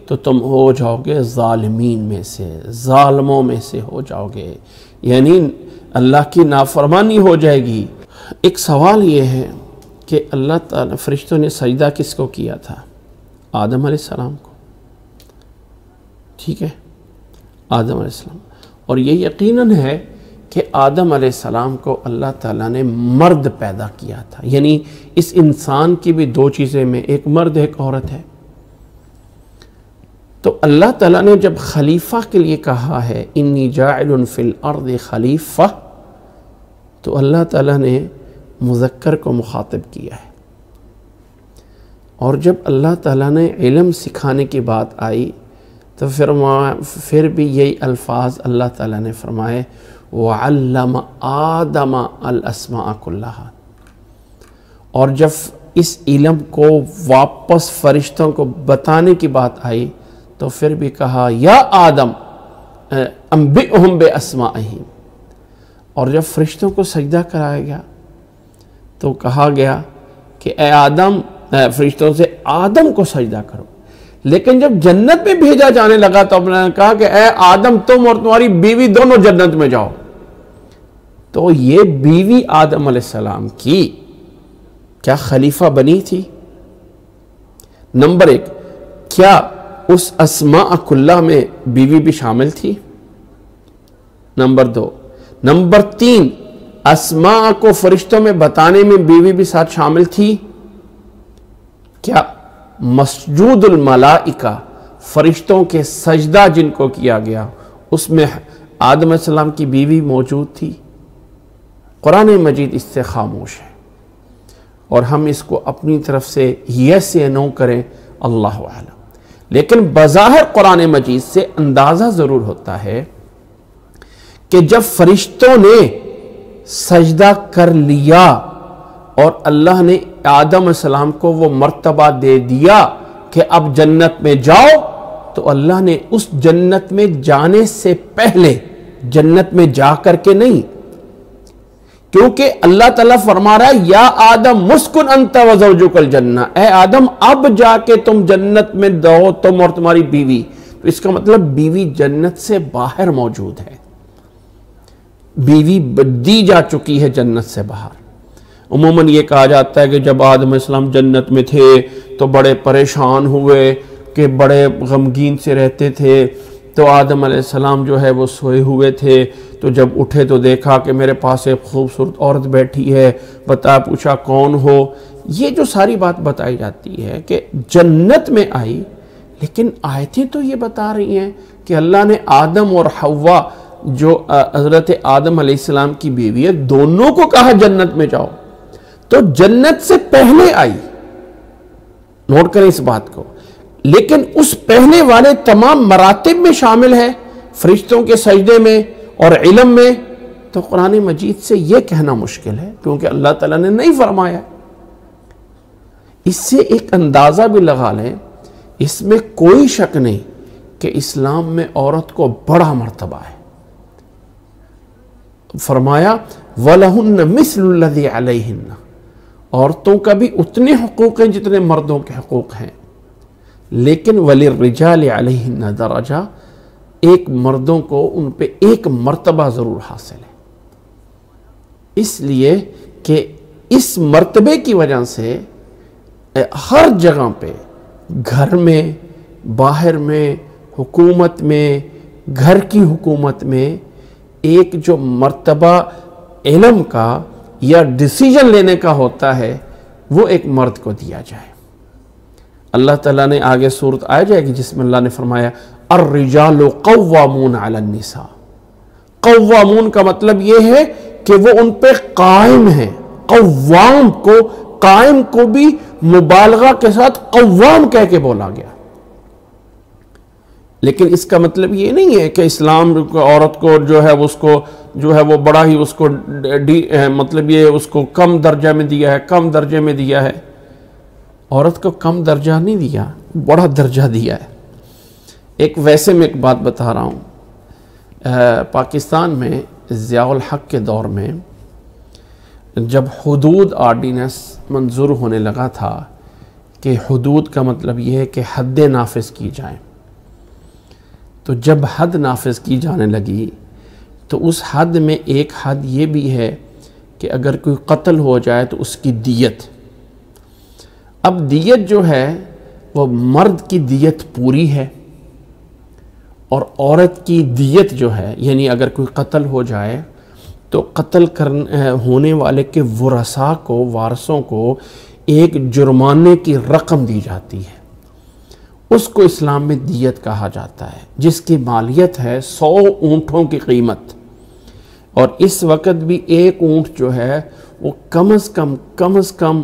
تو تم ہو جاؤ گے ظالمین میں سے، ظالموں میں سے ہو جاؤ گے، یعنی اللہ کی نافرمانی ہو جائے گی۔ ایک سوال یہ ہے کہ اللہ تعالیٰ فرشتوں نے سجدہ کس کو کیا تھا؟ آدم علیہ السلام کو، ٹھیک ہے، آدم علیہ السلام۔ اور یہ یقیناً ہے کہ آدم علیہ السلام کو اللہ تعالیٰ نے مرد پیدا کیا تھا، یعنی اس انسان کی بھی دو چیزیں میں، ایک مرد ایک عورت ہے۔ تو اللہ تعالیٰ نے جب خلیفہ کے لیے کہا ہے انی جاعل فی الارض خلیفہ، تو اللہ تعالیٰ نے مذکر کو مخاطب کیا ہے۔ اور جب اللہ تعالیٰ نے علم سکھانے کی بات آئی تو پھر بھی یہی الفاظ اللہ تعالیٰ نے فرمائے وَعَلَّمَ آدَمَ الْأَسْمَاءَ كُلَّهَا۔ اور جب اس علم کو واپس فرشتوں کو بتانے کی بات آئی تو پھر بھی کہا یا آدم انبئہم بِأَسْمَائِهِمْ۔ اور جب فرشتوں کو سجدہ کرایا گیا تو کہا گیا کہ اے آدم، فرشتوں سے آدم کو سجدہ کرو۔ لیکن جب جنت میں بھیجا جانے لگا تو انہوں نے کہا کہ اے آدم، تم اور تمہاری بیوی دونوں جنت میں جاؤ۔ تو یہ بیوی آدم علیہ السلام کی کیا خلیفہ بنی تھی؟ نمبر ایک، کیا اس اسماء کلہ میں بیوی بھی شامل تھی؟ نمبر دو، نمبر تین، اسماء کو فرشتوں میں بتانے میں بیوی بھی ساتھ شامل تھی؟ کیا مسجود الملائکہ، فرشتوں کے سجدہ جن کو کیا گیا، اس میں آدم علیہ السلام کی بیوی موجود تھی؟ قرآن مجید اس سے خاموش ہے، اور ہم اس کو اپنی طرف سے یس یا نو کریں، اللہ اعلم۔ لیکن بظاہر قرآن مجید سے اندازہ ضرور ہوتا ہے کہ جب فرشتوں نے سجدہ کر لیا اور اللہ نے آدم علیہ السلام کو وہ مرتبہ دے دیا کہ اب جنت میں جاؤ، تو اللہ نے اس جنت میں جانے سے پہلے جنت میں جا کر کے نہیں، کیونکہ اللہ تعالیٰ فرما رہا ہے یا آدم مسکن انت وزوجک الجنہ، اے آدم اب جا کے تم جنت میں رہو، تم اور تمہاری بیوی۔ تو اس کا مطلب بیوی جنت سے باہر موجود ہے، بیوی دی جا چکی ہے جنت سے باہر۔ عموماً یہ کہا جاتا ہے کہ جب آدم علیہ السلام جنت میں تھے تو بڑے پریشان ہوئے، کہ بڑے غمگین سے رہتے تھے، تو آدم علیہ السلام جو ہے وہ سوئے ہوئے تھے، تو جب اٹھے تو دیکھا کہ میرے پاس ایک خوبصورت عورت بیٹھی ہے، پوچھا کون ہو؟ یہ جو ساری بات بتائی جاتی ہے کہ جنت میں آئی، لیکن آیتیں تو یہ بتا رہی ہیں کہ اللہ نے آدم اور حوا جو حضرت آدم علیہ السلام کی بیوی ہے، دونوں کو کہا جنت میں جاؤ، تو جنت سے پہلے آئی، نوٹ کریں اس بات کو۔ لیکن اس پہلے والے تمام مراتب میں شامل ہے، فرشتوں کے سجدے میں اور علم میں، تو قرآن مجید سے یہ کہنا مشکل ہے، کیونکہ اللہ تعالیٰ نے نہیں فرمایا۔ اس سے ایک اندازہ بھی لگا لیں، اس میں کوئی شک نہیں کہ اسلام میں عورت کو بڑا مرتبہ ہے۔ فرمایا وَلَهُنَّ مِثْلُ الَّذِي عَلَيْهِنَّ، عورتوں کا بھی اتنے حقوق ہیں جتنے مردوں کے حقوق ہیں، لیکن وَلِلرِّجَالِ عَلَيْهِنَّ دَرَجَةٌ، ایک مردوں کو ان پہ ایک مرتبہ ضرور حاصل ہے، اس لیے کہ اس مرتبے کی وجہ سے ہر جگہ پہ، گھر میں، باہر میں، حکومت میں، گھر کی حکومت میں، ایک جو مرتبہ علم کا یا ڈیسیجن لینے کا ہوتا ہے وہ ایک مرد کو دیا جائے۔ اللہ تعالیٰ نے آگے صورت آ جائے گی جس میں اللہ نے فرمایا الرجال قوامون علی النساء، قوامون کا مطلب یہ ہے کہ وہ ان پہ قائم ہیں، قوام کو، قائم کو بھی مبالغہ کے ساتھ قوام کہہ کے بولا گیا۔ لیکن اس کا مطلب یہ نہیں ہے کہ اسلام عورت کو جو ہے اس کو جو ہے وہ بڑا ہی اس کو مطلب یہ اس کو کم درجہ میں دیا ہے، کم درجے میں دیا ہے۔ عورت کو کم درجہ نہیں دیا، بڑا درجہ دیا ہے۔ ایک ویسے میں ایک بات بتا رہا ہوں، پاکستان میں ضیاء الحق کے دور میں جب حدود آرڈیننس منظور ہونے لگا تھا کہ حدود کا مطلب یہ ہے کہ حد نافذ کی جائیں، تو جب حد نافذ کی جانے لگی تو اس حد میں ایک حد یہ بھی ہے کہ اگر کوئی قتل ہو جائے تو اس کی دیت، اب دیت جو ہے وہ مرد کی دیت پوری ہے، اور عورت کی دیت جو ہے، یعنی اگر کوئی قتل ہو جائے تو قتل ہونے والے کے ورثاء کو، وارثوں کو ایک جرمانے کی رقم دی جاتی ہے، اس کو اسلام میں دیت کہا جاتا ہے، جس کی مالیت ہے 100 اونٹوں کی قیمت، اور اس وقت بھی ایک اونٹ جو ہے وہ کم از کم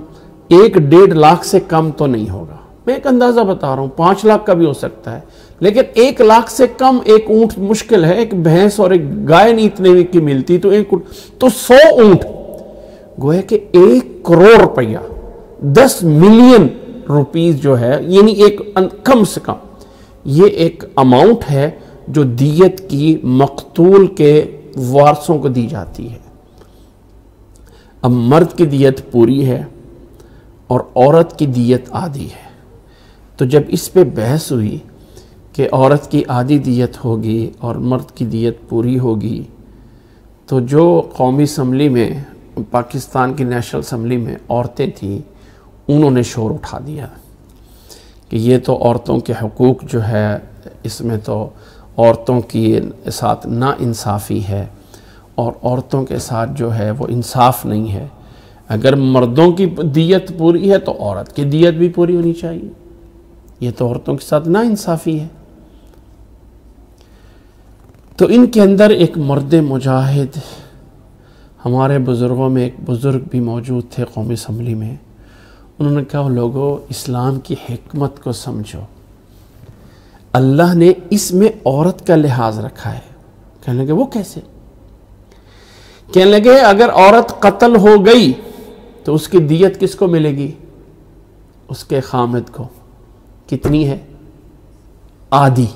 1.5 لاکھ سے کم تو نہیں ہوگا، میں ایک اندازہ بتا رہا ہوں، 5 لاکھ کا بھی ہو سکتا ہے، لیکن 1 لاکھ سے کم ایک اونٹ مشکل ہے، ایک بھینس اور ایک گائے نہیں اتنے کی ملتی، تو 100 اونٹ گویا کہ 1 کروڑ روپیہ، 10 ملین روپیز جو ہے، یعنی ایک کم سے کم یہ ایک اماؤنٹ ہے جو دیت کی مقتول کے وارثوں کو دی جاتی ہے۔ اب مرد کی دیت پوری ہے اور عورت کی دیت آدھی ہے، تو جب اس پہ بحث ہوئی کہ عورت کی آدھی دیت ہوگی اور مرد کی دیت پوری ہوگی، تو جو قومی اسمبلی میں، پاکستان کی نیشنل اسمبلی میں عورتیں تھیں، انہوں نے شور اٹھا دیا کہ یہ تو عورتوں کے حقوق جو ہے، اس میں تو عورتوں کی ساتھ نا انصافی ہے، اور عورتوں کے ساتھ جو ہے وہ انصاف نہیں ہے، اگر مردوں کی دیت پوری ہے تو عورت کی دیت بھی پوری ہونی چاہیے، یہ تو عورتوں کے ساتھ نا انصافی ہے۔ تو ان کے اندر ایک مرد مجاہد، ہمارے بزرگوں میں ایک بزرگ بھی موجود تھے قومی اسمبلی میں، انہوں نے کہا لوگوں اسلام کی حکمت کو سمجھو، اللہ نے اس میں عورت کا لحاظ رکھا ہے۔ کہنے لگے وہ کیسے؟ کہنے لگے اگر عورت قتل ہو گئی تو اس کی دیت کس کو ملے گی؟ اس کے خامد کو۔ کتنی ہے؟ آدھی۔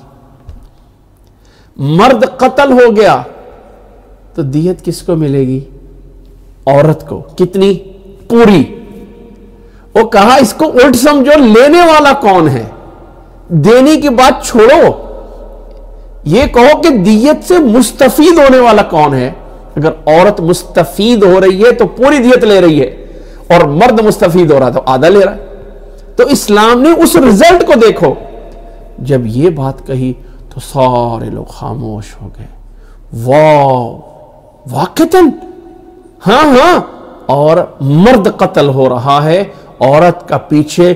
مرد قتل ہو گیا تو دیت کس کو ملے گی؟ عورت کو۔ کتنی؟ پوری۔ وہ کہا اس کو الٹ سمجھو، لینے والا کون ہے؟ دینے کی بات چھوڑو، یہ کہو کہ دیت سے مستفید ہونے والا کون ہے؟ اگر عورت مستفید ہو رہی ہے تو پوری دیت لے رہی ہے، اور مرد مستفید ہو رہا تو آدھا لے رہا ہے۔ تو اسلام نے اس رزلٹ کو دیکھو۔ جب یہ بات کہی تو سارے لوگ خاموش ہو گئے۔ واو، واقعتاً ہاں، اور مرد قتل ہو رہا ہے، عورت کا پیچھے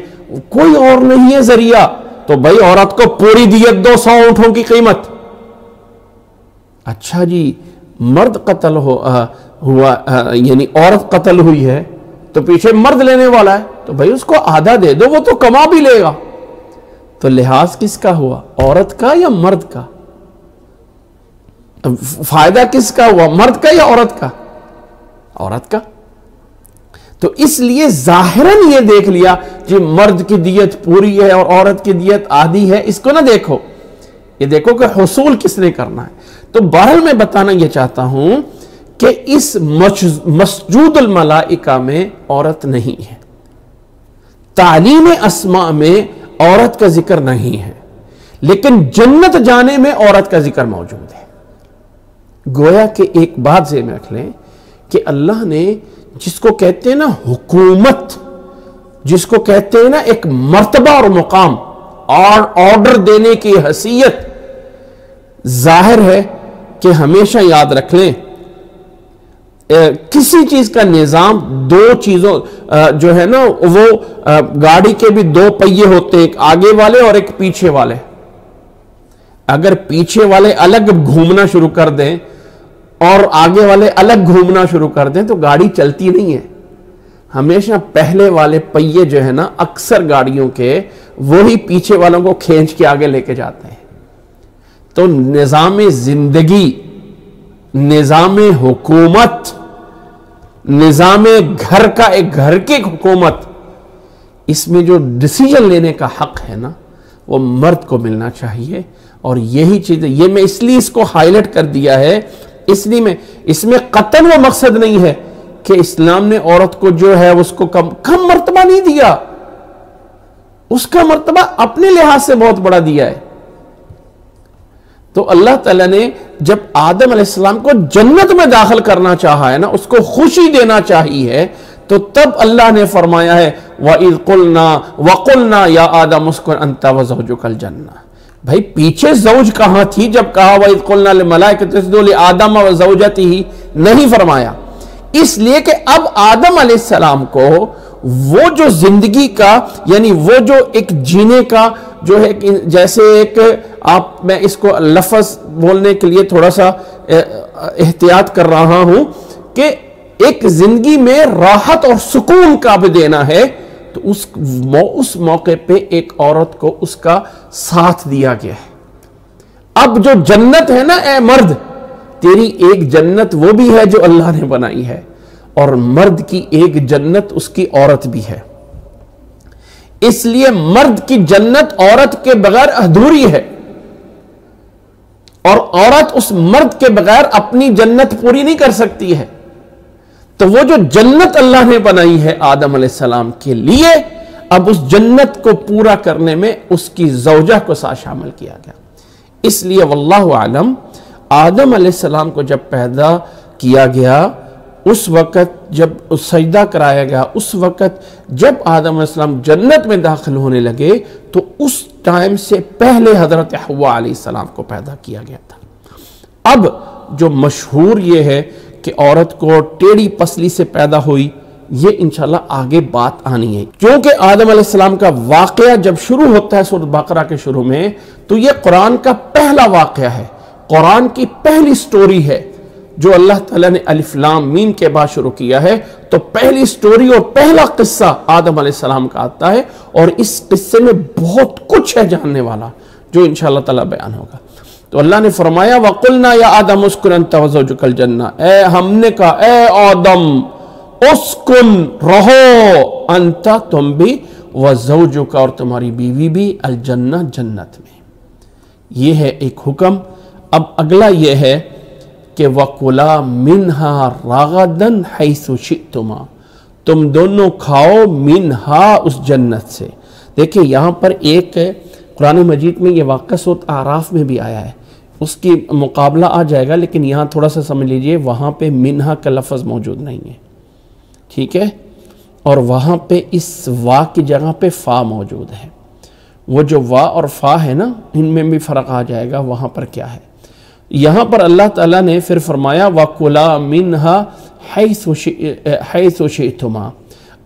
کوئی اور نہیں ہے ذریعہ، تو بھائی عورت کو پوری دیت دو، 100 اونٹوں کی قیمت۔ اچھا جی، مرد قتل ہوا یعنی عورت قتل ہوئی ہے تو پیچھے مرد لینے والا ہے، تو بھائی اس کو آدھا دے دو، وہ تو کما بھی لے گا۔ تو لحاظ کس کا ہوا؟ عورت کا یا مرد کا؟ فائدہ کس کا ہوا؟ مرد کا یا عورت کا؟ عورت کا۔ تو اس لیے ظاہراً یہ دیکھ لیا کہ مرد کی دیت پوری ہے اور عورت کی دیت آدھی ہے، اس کو نہ دیکھو، یہ دیکھو کہ حصول کس نے کرنا ہے۔ تو بہرحال میں بتانا یہ چاہتا ہوں کہ اس مسجود الملائکہ میں عورت نہیں ہے، تعلیم اسماء میں عورت کا ذکر نہیں ہے، لیکن جنت جانے میں عورت کا ذکر موجود ہے۔ گویا کہ ایک بات ذہن میں رکھ لیں کہ اللہ نے جس کو کہتے ہیں نا حکومت، جس کو کہتے ہیں نا ایک مرتبہ اور مقام اور آرڈر دینے کی حیثیت، ظاہر ہے کہ ہمیشہ یاد رکھ لیں کسی چیز کا نظام دو چیزوں جو ہے نا، وہ گاڑی کے بھی 2 پہیے ہوتے، ایک آگے والے اور ایک پیچھے والے۔ اگر پیچھے والے الگ گھومنا شروع کر دیں اور آگے والے الگ گھومنا شروع کر دیں تو گاڑی چلتی نہیں ہے۔ ہمیشہ پہلے والے پہیے جو ہے نا اکثر گاڑیوں کے، وہی پیچھے والوں کو کھینچ کے آگے لے کے جاتے ہیں۔ تو نظام زندگی، نظام حکومت، نظام گھر کا، ایک گھر کی حکومت، اس میں جو ڈیسیجن لینے کا حق ہے نا وہ مرد کو ملنا چاہیے۔ اور یہی چیز، یہ میں اس لیے اس کو ہائی لائٹ کر دیا ہے، اس لیے اس میں قطعاً وہ مقصد نہیں ہے کہ اسلام نے عورت کو جو ہے اس کو کم مرتبہ نہیں دیا، اس کا مرتبہ اپنے لحاظ سے بہت بڑا دیا ہے۔ تو اللہ تعالیٰ نے جب آدم علیہ السلام کو جنت میں داخل کرنا چاہا ہے نا، اس کو خوشی دینا چاہیے، تو تب اللہ نے فرمایا ہے وَإِذْ قُلْنَا وَقُلْنَا يَا آدَمُ اسْكُنْ أَنْتَ وَزَوْجُكَ الْجَنَّةَ۔ بھائی پیچھے زوج کہاں تھی جب کہا وَإِذْ قُلْنَا لِلْمَلَائِكَةِ اسْجُدُوا لِآدَمَ وَزَوْجَتِهِ، نہیں فرمایا، اس لیے کہ اب آدم علیہ السلام کو وہ جو زندگی کا، یعنی وہ جو ایک جینے کا جو ہے، جیسے ایک میں اس کو لفظ بولنے کے لیے تھوڑا سا احتیاط کر رہا ہوں کہ ایک زندگی میں راحت اور سکون کا بھی دینا ہے، تو اس موقع پہ ایک عورت کو اس کا ساتھ دیا گیا ہے۔ اب جو جنت ہے نا اے مرد، تیری ایک جنت وہ بھی ہے جو اللہ نے بنائی ہے، اور مرد کی ایک جنت اس کی عورت بھی ہے۔ اس لیے مرد کی جنت عورت کے بغیر ادھوری ہے، اور عورت اس مرد کے بغیر اپنی جنت پوری نہیں کر سکتی ہے۔ تو وہ جو جنت اللہ نے بنائی ہے آدم علیہ السلام کے لیے، اب اس جنت کو پورا کرنے میں اس کی زوجہ کو ساتھ شامل کیا گیا۔ اس لیے واللہ اعلم آدم علیہ السلام کو جب پیدا کیا گیا، اس وقت جب سجدہ کرایا گیا، اس وقت جب آدم علیہ السلام جنت میں داخل ہونے لگے، تو اس ٹائم سے پہلے حضرت حوا علیہ السلام کو پیدا کیا گیا تھا۔ اب جو مشہور یہ ہے کہ عورت کو ٹیڑھی پسلی سے پیدا ہوئی، یہ انشاءاللہ آگے بات آنی ہے، کیونکہ آدم علیہ السلام کا واقعہ جب شروع ہوتا ہے سورۃ بقرہ کے شروع میں، تو یہ قرآن کا پہلا واقعہ ہے، قرآن کی پہلی سٹوری ہے جو اللہ تعالیٰ نے الف لام میم کے بعد شروع کیا ہے۔ تو پہلی سٹوری اور پہلا قصہ آدم علیہ السلام کا آتا ہے، اور اس قصے میں بہت کچھ ہے جاننے والا جو انشاءاللہ تعالیٰ بیان ہوگا۔ تو اللہ نے فرمایا وَقُلْنَا يَا آدَمُ اسْكُنْ أَنْتَ وَزَوْجُكَ الْجَنَّةَ، ہم نے کہا اے آدم اسکن رہو، انت تم بھی، وزوجک اور تمہاری بیوی بھی، الجنہ جنت میں۔ یہ ہے ایک حکم۔ اب اگلا یہ ہے کہ وَقُلَا مِنْهَا رَغَدًا حَيْثُ شِئْتُمَا، تم دونوں کھاؤ منہا اس جنت سے۔ دیکھیں یہاں پر ایک قرآن مجید میں یہ واقعہ سورۃ اعراف میں بھی آیا ہے، اس کی مقابلہ آ جائے گا، لیکن یہاں تھوڑا سا سمجھ لیجئے، وہاں پہ منہا کا لفظ موجود نہیں ہے، ٹھیک ہے، اور وہاں پہ اس وا کی جگہ پہ فا موجود ہے۔ وہ جو وا اور فا ہے نا، ان میں بھی فرق آ جائے گا وہاں پر کیا ہے۔ یہاں پر اللہ تعالیٰ نے پھر فرمایا وَقُلَا مِنْهَا حَيْثُ شِئْتُمَا۔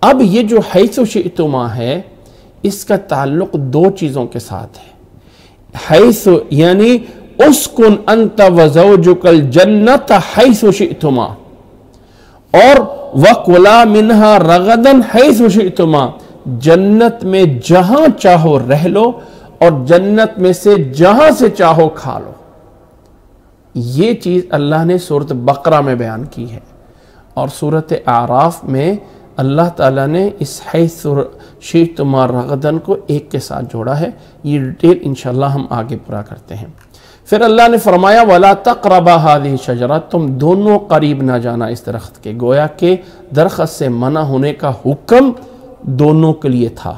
اب یہ جو حَيْثُ شِئْتُمَا ہے، اس کا تعلق دو چیزوں کے ساتھ ہے۔ حیث یعنی اسکن انت وزوجک الجنت حیث شئتما، اور وَقُلَا مِنْهَا رَغَدًا حَيْثُ شِئْتُمَا، جنت میں جہاں چاہو رہ لو، اور جنت میں سے جہاں سے چاہو کھا لو۔ یہ چیز اللہ نے سورۃ بقرہ میں بیان کی ہے، اور سورۃ اعراف میں اللہ تعالیٰ نے اس حیث شئتما رغدن کو ایک کے ساتھ جوڑا ہے۔ یہ ڈیٹیل انشاءاللہ ہم آگے پورا کرتے ہیں۔ پھر اللہ نے فرمایا وَلَا تَقْرَبَا هَذِهِ الشَّجَرَةَ، تم دونوں قریب نہ جانا اس درخت کے۔ گویا کہ درخت سے منع ہونے کا حکم دونوں کے لیے تھا۔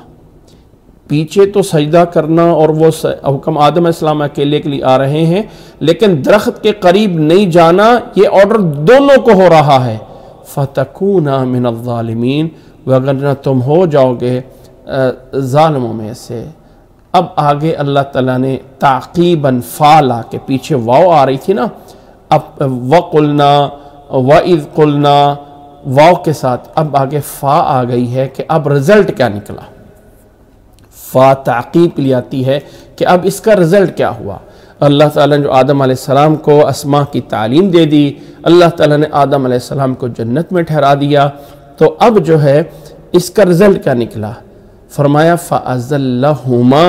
پیچھے تو سجدہ کرنا اور وہ حکم آدم علیہ السلام اکیلے کے لیے آ رہے ہیں، لیکن درخت کے قریب نہیں جانا یہ آرڈر دونوں کو ہو رہا ہے۔ فَتَكُونَا مِنَ الظَّالِمِينَ، وگرنہ تم ہو جاؤ گے ظالموں میں سے۔ اب آگے اللہ تعالیٰ نے تعقیباً فالا کے پیچھے واو آ رہی تھی نا، اب وَقُلْنَا وَإِذْ قُلْنَا واو کے ساتھ اب آگے فا آ گئی ہے کہ اب رزلٹ کیا نکلا۔ فا تعقیب کے لیے آتی ہے کہ اب اس کا رزلٹ کیا ہوا۔ اللہ تعالیٰ نے جو آدم علیہ السلام کو اسماء کی تعلیم دے دی، اللہ تعالیٰ نے آدم علیہ السلام کو جنت میں ٹھہرا دیا، تو اب جو ہے اس کا رزلٹ کیا نکلا؟ فرمایا فَأَزَلَّهُمَا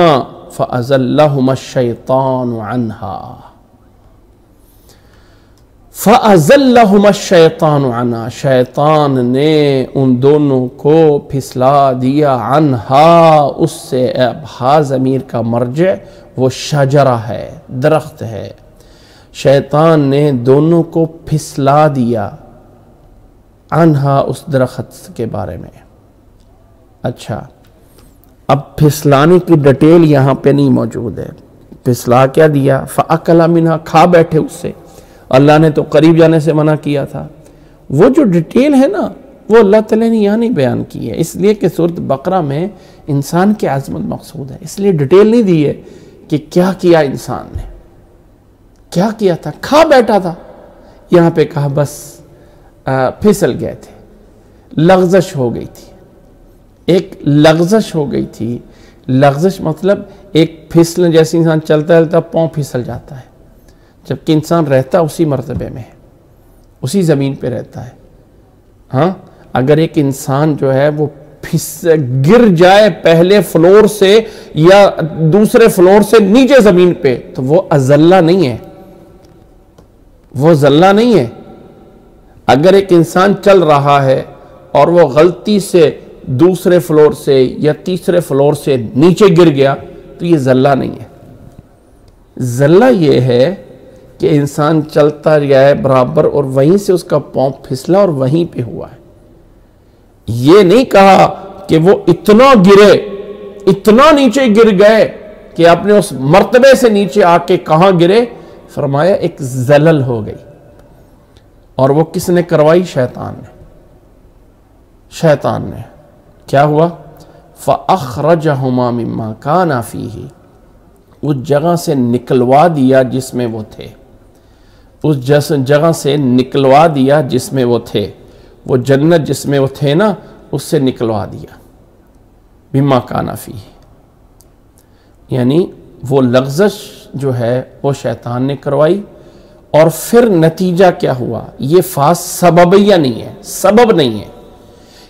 الشَّيْطَانُ عَنْهَا، فَأَزَلَّهُمَا الشَّيْطَانُ عَنْهَا، شیطان نے ان دونوں کو پھسلا دیا، عنہا اس سے۔ اب ہا ضمیر کا مرجع وہ شجرہ ہے، درخت ہے۔ شیطان نے دونوں کو پھسلا دیا، عنہا اس درخت کے بارے میں۔ اچھا، اب پھسلانے کی ڈیٹیل یہاں پہ نہیں موجود ہے۔ پھسلا کیا دیا؟ فَأَكَلَ مِنْهَا، کھا بیٹھے اس سے۔ اللہ نے تو قریب جانے سے منع کیا تھا. وہ جو ڈیٹیل ہے نا وہ اللہ تعالیٰ نے یہاں نہیں بیان کی ہے، اس لیے کہ سورۃ بقرہ میں انسان کی عظمت مقصود ہے، اس لیے ڈیٹیل نہیں دی ہے کہ کیا کیا انسان نے، کیا کیا تھا. کھا بیٹھا تھا، یہاں پہ کہا بس پھسل گئے تھے، لغزش ہو گئی تھی، ایک لغزش ہو گئی تھی. لغزش مطلب ایک پھسل، جیسے انسان چلتا پاؤں پھسل جاتا ہے، جبکہ انسان رہتا اسی مرتبے میں ہے، اسی زمین پہ رہتا ہے. ہاں اگر ایک انسان جو ہے وہ گر جائے پہلے فلور سے یا دوسرے فلور سے نیچے زمین پہ تو وہ ازلہ نہیں ہے، وہ زلہ نہیں ہے. اگر ایک انسان چل رہا ہے اور وہ غلطی سے دوسرے فلور سے یا تیسرے فلور سے نیچے گر گیا تو یہ زلہ نہیں ہے. زلہ یہ ہے کہ انسان چلتا جائے برابر اور وہیں سے اس کا پاؤں پھسلا اور وہیں پہ ہوا ہے. یہ نہیں کہا کہ وہ اتنا گرے، اتنا نیچے گر گئے کہ اپنے اس مرتبے سے نیچے آ کے کہاں گرے. فرمایا ایک زلل ہو گئی، اور وہ کس نے کروائی؟ شیطان نے. شیطان نے کیا ہوا؟ فَأَخْرَجَهُمَا مِمَّا كَانَا فِيهِ، اس جگہ سے نکلوا دیا جس میں وہ تھے، اس جگہ سے نکلوا دیا جس میں وہ تھے، وہ جنت جس میں وہ تھے نا اس سے نکلوا دیا. مِمَّا كَانَا فِيهِ، یعنی وہ لغزش جو ہے وہ شیطان نے کروائی. اور پھر نتیجہ کیا ہوا؟ یہ فاس سببیہ نہیں ہے، سبب نہیں ہے.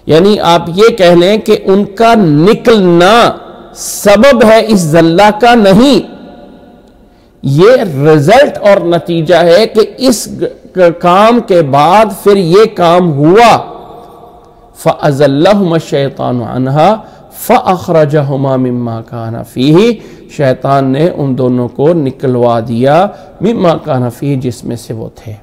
یعنی آپ یہ کہہ لیں کہ ان کا نکلنا سبب ہے اس زلہ کا، نہیں. یہ رزلٹ اور نتیجہ ہے کہ اس کام کے بعد پھر یہ کام ہوا. فَأَزَلَّهُمَا الشَّيْطَانُ عَنْهَا فَأَخْرَجَهُمَا مِمَّا كَانَ فِيهِ، شیطان نے ان دونوں کو نکلوا دیا مِمَّا كَانَ فِيهِ، جس میں سے وہ تھے.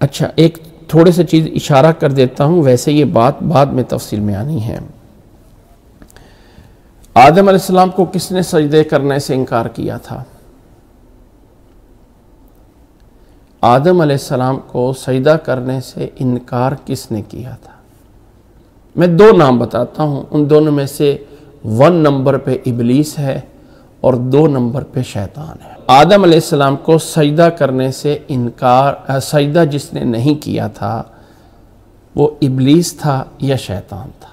اچھا ایک تھوڑے سے چیز اشارہ کر دیتا ہوں، ویسے یہ بات بعد میں تفصیل میں آنی ہے. آدم علیہ السلام کو کس نے سجدے کرنے سے انکار کیا تھا؟ آدم علیہ السلام کو سجدہ کرنے سے انکار کس نے کیا تھا؟ میں دو نام بتاتا ہوں، ان دونوں میں سے 1 نمبر پہ ابلیس ہے اور 2 نمبر پہ شیطان ہے. آدم علیہ السلام کو سجدہ کرنے سے انکار، سجدہ جس نے نہیں کیا تھا وہ ابلیس تھا یا شیطان تھا؟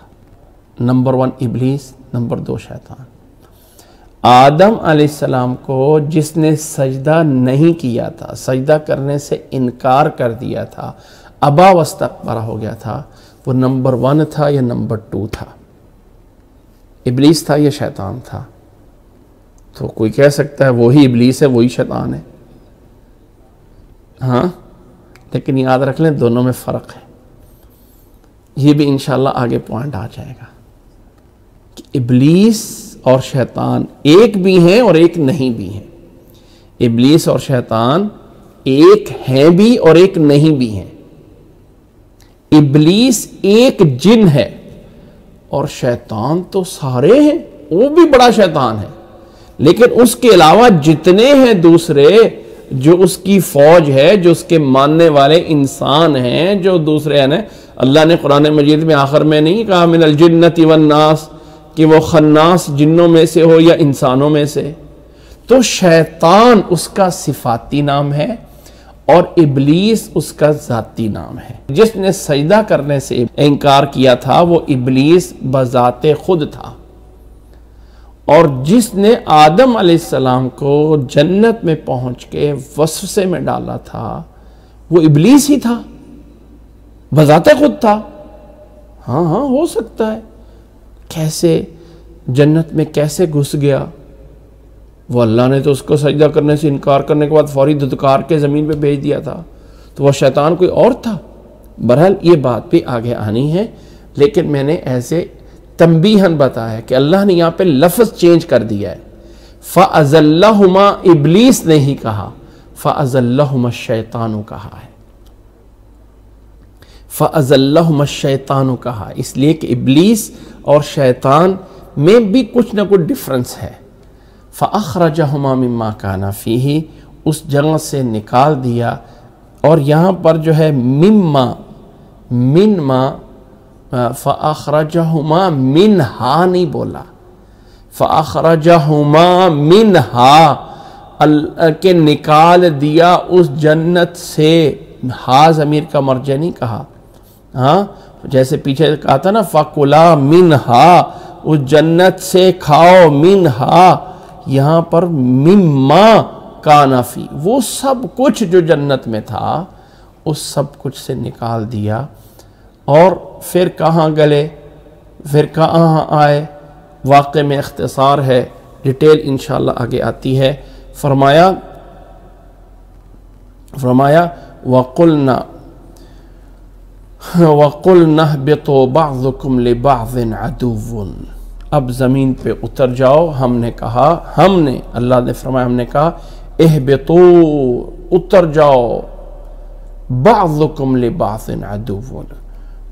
نمبر 1 ابلیس، نمبر 2 شیطان. آدم علیہ السلام کو جس نے سجدہ نہیں کیا تھا، سجدہ کرنے سے انکار کر دیا تھا، ابا واستکبر ہو گیا تھا، وہ نمبر 1 تھا یا نمبر 2 تھا؟ ابلیس تھا یا شیطان تھا؟ تو کوئی کہہ سکتا ہے وہی ابلیس ہے وہی شیطان ہے. ہاں لیکن یاد رکھ لیں دونوں میں فرق ہے. یہ بھی انشاءاللہ آگے پوائنٹ آ جائے گا کہ ابلیس اور شیطان ایک بھی ہیں اور ایک نہیں بھی ہیں. ابلیس اور شیطان ایک ہیں بھی اور ایک نہیں بھی ہیں. ابلیس ایک جن ہے اور شیطان تو سارے ہیں، وہ بھی بڑا شیطان ہے، لیکن اس کے علاوہ جتنے ہیں دوسرے جو اس کی فوج ہے، جو اس کے ماننے والے انسان ہیں، جو دوسرے ہیں، اللہ نے قرآن مجید میں آخر میں نہیں کہا من الجنۃ والناس کہ وہ خناس جنوں میں سے ہو یا انسانوں میں سے. تو شیطان اس کا صفاتی نام ہے اور ابلیس اس کا ذاتی نام ہے. جس نے سجدہ کرنے سے انکار کیا تھا وہ ابلیس بذات خود تھا، اور جس نے آدم علیہ السلام کو جنت میں پہنچ کے وسوسے میں ڈالا تھا وہ ابلیس ہی تھا، بذات خود تھا. ہاں ہو سکتا ہے. کیسے جنت میں کیسے گھس گیا؟ وہ اللہ نے تو اس کو سجدہ کرنے سے انکار کرنے کے بعد فوری دھتکار کے زمین پہ بھیج دیا تھا، تو وہ شیطان کوئی اور تھا. بہرحال یہ بات بھی آگے آنی ہے، لیکن میں نے ایسے تنبیہاً بتایا کہ اللہ نے یہاں پہ لفظ چینج کر دیا ہے. فَأَزَلَّهُمَا ابلیس نے ہی کہا، فَأَزَلَّهُمَا الشَّيْطَانُ کہا ہے. فَأَزَلَّهُمَا الشَّيْطَانُ کہا اس لیے کہ ابلیس اور شیطان میں بھی کچھ نہ کچھ ڈفرنس ہے. فَأَخْرَجَهُمَا مِمَّا كَانَ فِيهِ اس جگہ سے نکال دیا. اور یہاں پر جو ہے منما فَأَخْرَجَهُمَا مِنْهَا نہیں بولا, فَأَخْرَجَهُمَا مِنْهَا کہ نکال دیا اس جنت سے. ہا ضمیر کا مرجع نہیں کہا, ہاں جیسے پیچھے کہا تھا نا فَكُلَا مِنْهَا اس جنت سے کھاؤ, مِنْهَا یہاں پر مِمَّا کَانَ فِی وہ سب کچھ جو جنت میں تھا اس سب کچھ سے نکال دیا. اور پھر کہاں گلے, پھر کہاں آئے, واقع میں اختصار ہے, ڈیٹیل انشاءاللہ آگے آتی ہے. فرمایا وَقُلْنَا اهْبِطُوا بَعْضُكُمْ لِبَعْضٍ عَدُوٌّ اب زمین پہ اتر جاؤ. ہم نے کہا, اللہ نے فرمایا, ہم نے کہا اهْبِطُوا اتر جاؤ, بَعْضُكُمْ لِبَعْضٍ عَدُوٌّ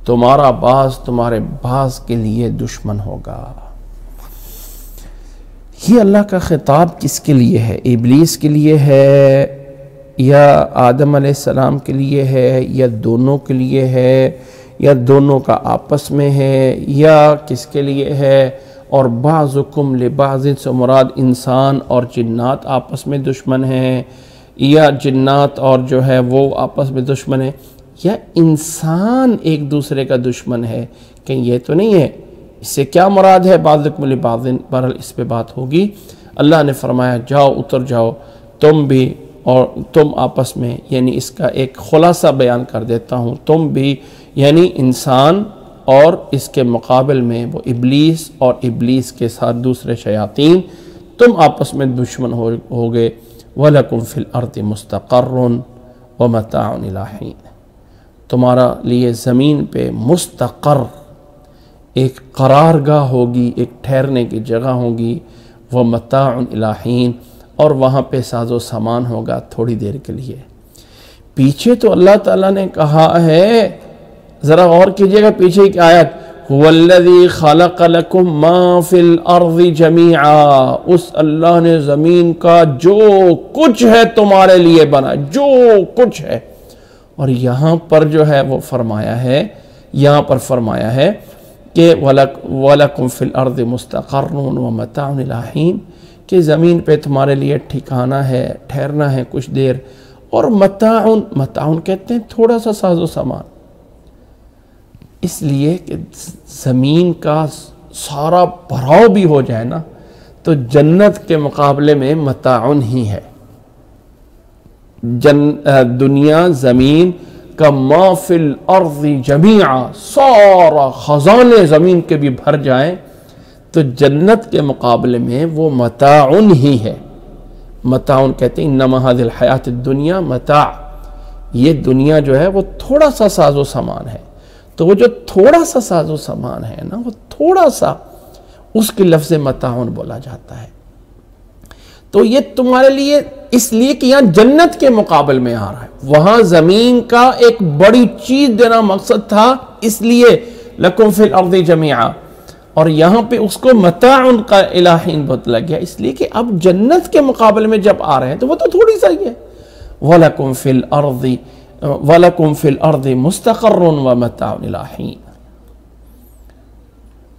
تمہارا بعض تمہارے بعض کے لیے دشمن ہوگا. یہ اللہ کا خطاب کس کے لیے ہے؟ ابلیس کے لیے ہے یا آدم علیہ السلام کے لیے ہے یا دونوں کے لیے ہے یا دونوں کا آپس میں ہے یا کس کے لیے ہے؟ اور بعضکم لبعض سے مراد انسان اور جنات آپس میں دشمن ہیں یا جنات اور جو ہے وہ آپس میں دشمن ہیں یا انسان ایک دوسرے کا دشمن ہے؟ کہیں یہ تو نہیں ہے. اس سے کیا مراد ہے بعضکم لبعض؟ بہرحال اس پہ بات ہوگی. اللہ نے فرمایا جاؤ اتر جاؤ تم بھی اور تم آپس میں, یعنی اس کا ایک خلاصہ بیان کر دیتا ہوں. تم بھی یعنی انسان اور اس کے مقابل میں وہ ابلیس اور ابلیس کے ساتھ دوسرے شیاطین, تم آپس میں دشمن ہو گئے. وَلَكُمْ فِي الْأَرْضِ مُسْتَقَرٌّ وَمَتَاعٌ إِلَىٰ حِينٍ تمہارا لیے زمین پہ مستقر ایک قرارگاہ ہوگی, ایک ٹھہرنے کی جگہ ہوگی. وَمَتَاعٌ إِلَىٰ حِينٍ اور وہاں پہ ساز و سامان ہوگا تھوڑی دیر کے لیے. پیچھے تو اللہ تعالیٰ نے کہا ہے, ذرا غور کیجئے گا پیچھے کی آیت, هُوَ الَّذِي خَلَقَ لَكُم مَّا فِي الْأَرْضِ جَمِيعًا اس اللہ نے زمین کا جو کچھ ہے تمہارے لیے بنا, جو کچھ ہے. اور یہاں پر جو ہے وہ فرمایا ہے, یہاں پر فرمایا ہے کہ وَلَكُمْ فِي الْأَرْضِ مُسْتَقَرٌّ وَمَتَاعٌ إِلَىٰ حِينٍ کہ زمین پہ تمہارے لیے ٹھکانہ ہے, ٹھہرنا ہے کچھ دیر. اور متاعن کہتے ہیں تھوڑا سا ساز و سامان, اس لیے کہ زمین کا سارا بھراؤ بھی ہو جائے نا تو جنت کے مقابلے میں متاعن ہی ہے. دنیا زمین کا ما فی الارض جمیعا سارا خزانے زمین کے بھی بھر جائیں تو جنت کے مقابلے میں وہ متاعن ہی ہے. متاعن کہتے ہیں انما هذه الحیات الدنیا متاع, یہ دنیا جو ہے وہ تھوڑا سا ساز و سامان ہے. تو وہ جو تھوڑا سا ساز و سامان ہے نا, وہ تھوڑا سا, اس کے لفظ متاعن بولا جاتا ہے. تو یہ تمہارے لیے اس لیے کہ یہاں جنت کے مقابل میں آ رہا ہے, وہاں زمین کا ایک بڑی چیز دینا مقصد تھا, اس لیے لکم فی الارض جمیعا, اور یہاں پہ اس کو متاعن کا الہین بتلا گیا اس لیے کہ اب جنت کے مقابلے میں جب آ رہے ہیں تو وہ تو تھوڑی سا ہی ہے. وَلَكُمْ فِي الْأَرْضِ مُسْتَقَرٌّ وَمَتَاعٌ إِلَىٰ حِينٍ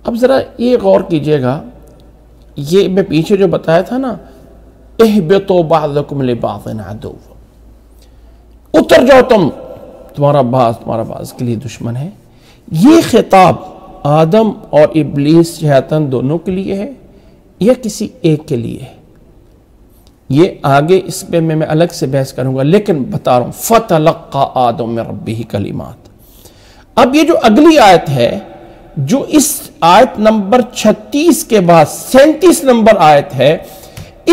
اب ذرا یہ غور کیجئے گا, یہ میں پیچھے جو بتایا تھا نا اِهْبِطُوا بَعْضُكُمْ لِبَعْضٍ عَدُوٌّ اتر جاؤ تم, تمہارا بعض کے لیے دشمن ہے. یہ خطاب آدم اور ابلیس شیطان دونوں کے لیے ہے یا کسی ایک کے لیے ہے؟ یہ آگے اس پہ میں الگ سے بحث کروں گا, لیکن بتا رہا ہوں فَتَلَقَّى آدَمُ مِن رَبِّهِ کلمات. اب یہ جو اگلی آیت ہے, جو اس آیت نمبر 36 کے بعد 37 نمبر آیت ہے,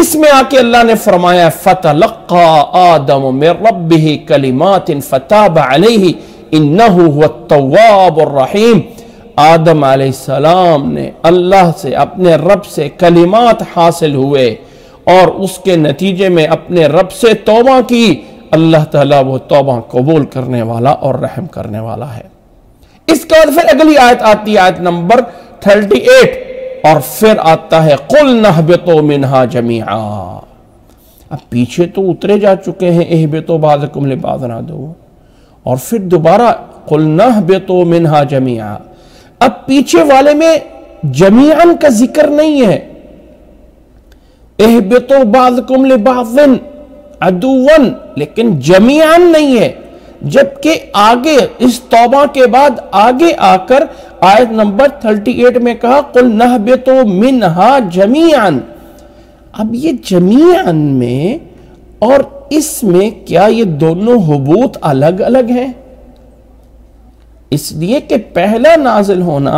اس میں آ کے اللہ نے فرمایا فَتَلَقَّى آدَمُ مِن رَبِّهِ كَلِمَاتٍ فَتَابَ عَلَيْهِ إِنَّهُ هُوَ التَّوَّابُ الرَّحِيمُ. آدم علیہ السلام نے اللہ سے, اپنے رب سے کلمات حاصل ہوئے اور اس کے نتیجے میں اپنے رب سے توبہ کی. اللہ تعالیٰ وہ توبہ قبول کرنے والا اور رحم کرنے والا ہے. اس کے بعد پھر اگلی آیت آتی ہے, آیت نمبر 38, اور پھر آتا ہے قُلْنَا اهْبِطُوا مِنْهَا جَمِيعًا. اب پیچھے تو اترے جا چکے ہیں اہبطوا بعضکم لبعض عدو، اور پھر دوبارہ قلنا اہبطوا منہا جمیعا، اب پیچھے والے میں جمیعاً کا ذکر نہیں ہے، اہبطوا بعضکم لبعض عدوا، لیکن جمیعاً نہیں ہے، جبکہ آگے اس توبہ کے بعد آگے آ کر آیت نمبر 38 میں کہا قُلْ نَهْبِطُوا مِنْهَا جَمِيعًا۔ اب یہ جمیعاً میں اور اس میں کیا یہ دونوں حبوط الگ الگ ہیں؟ اس لیے کہ پہلا نازل ہونا،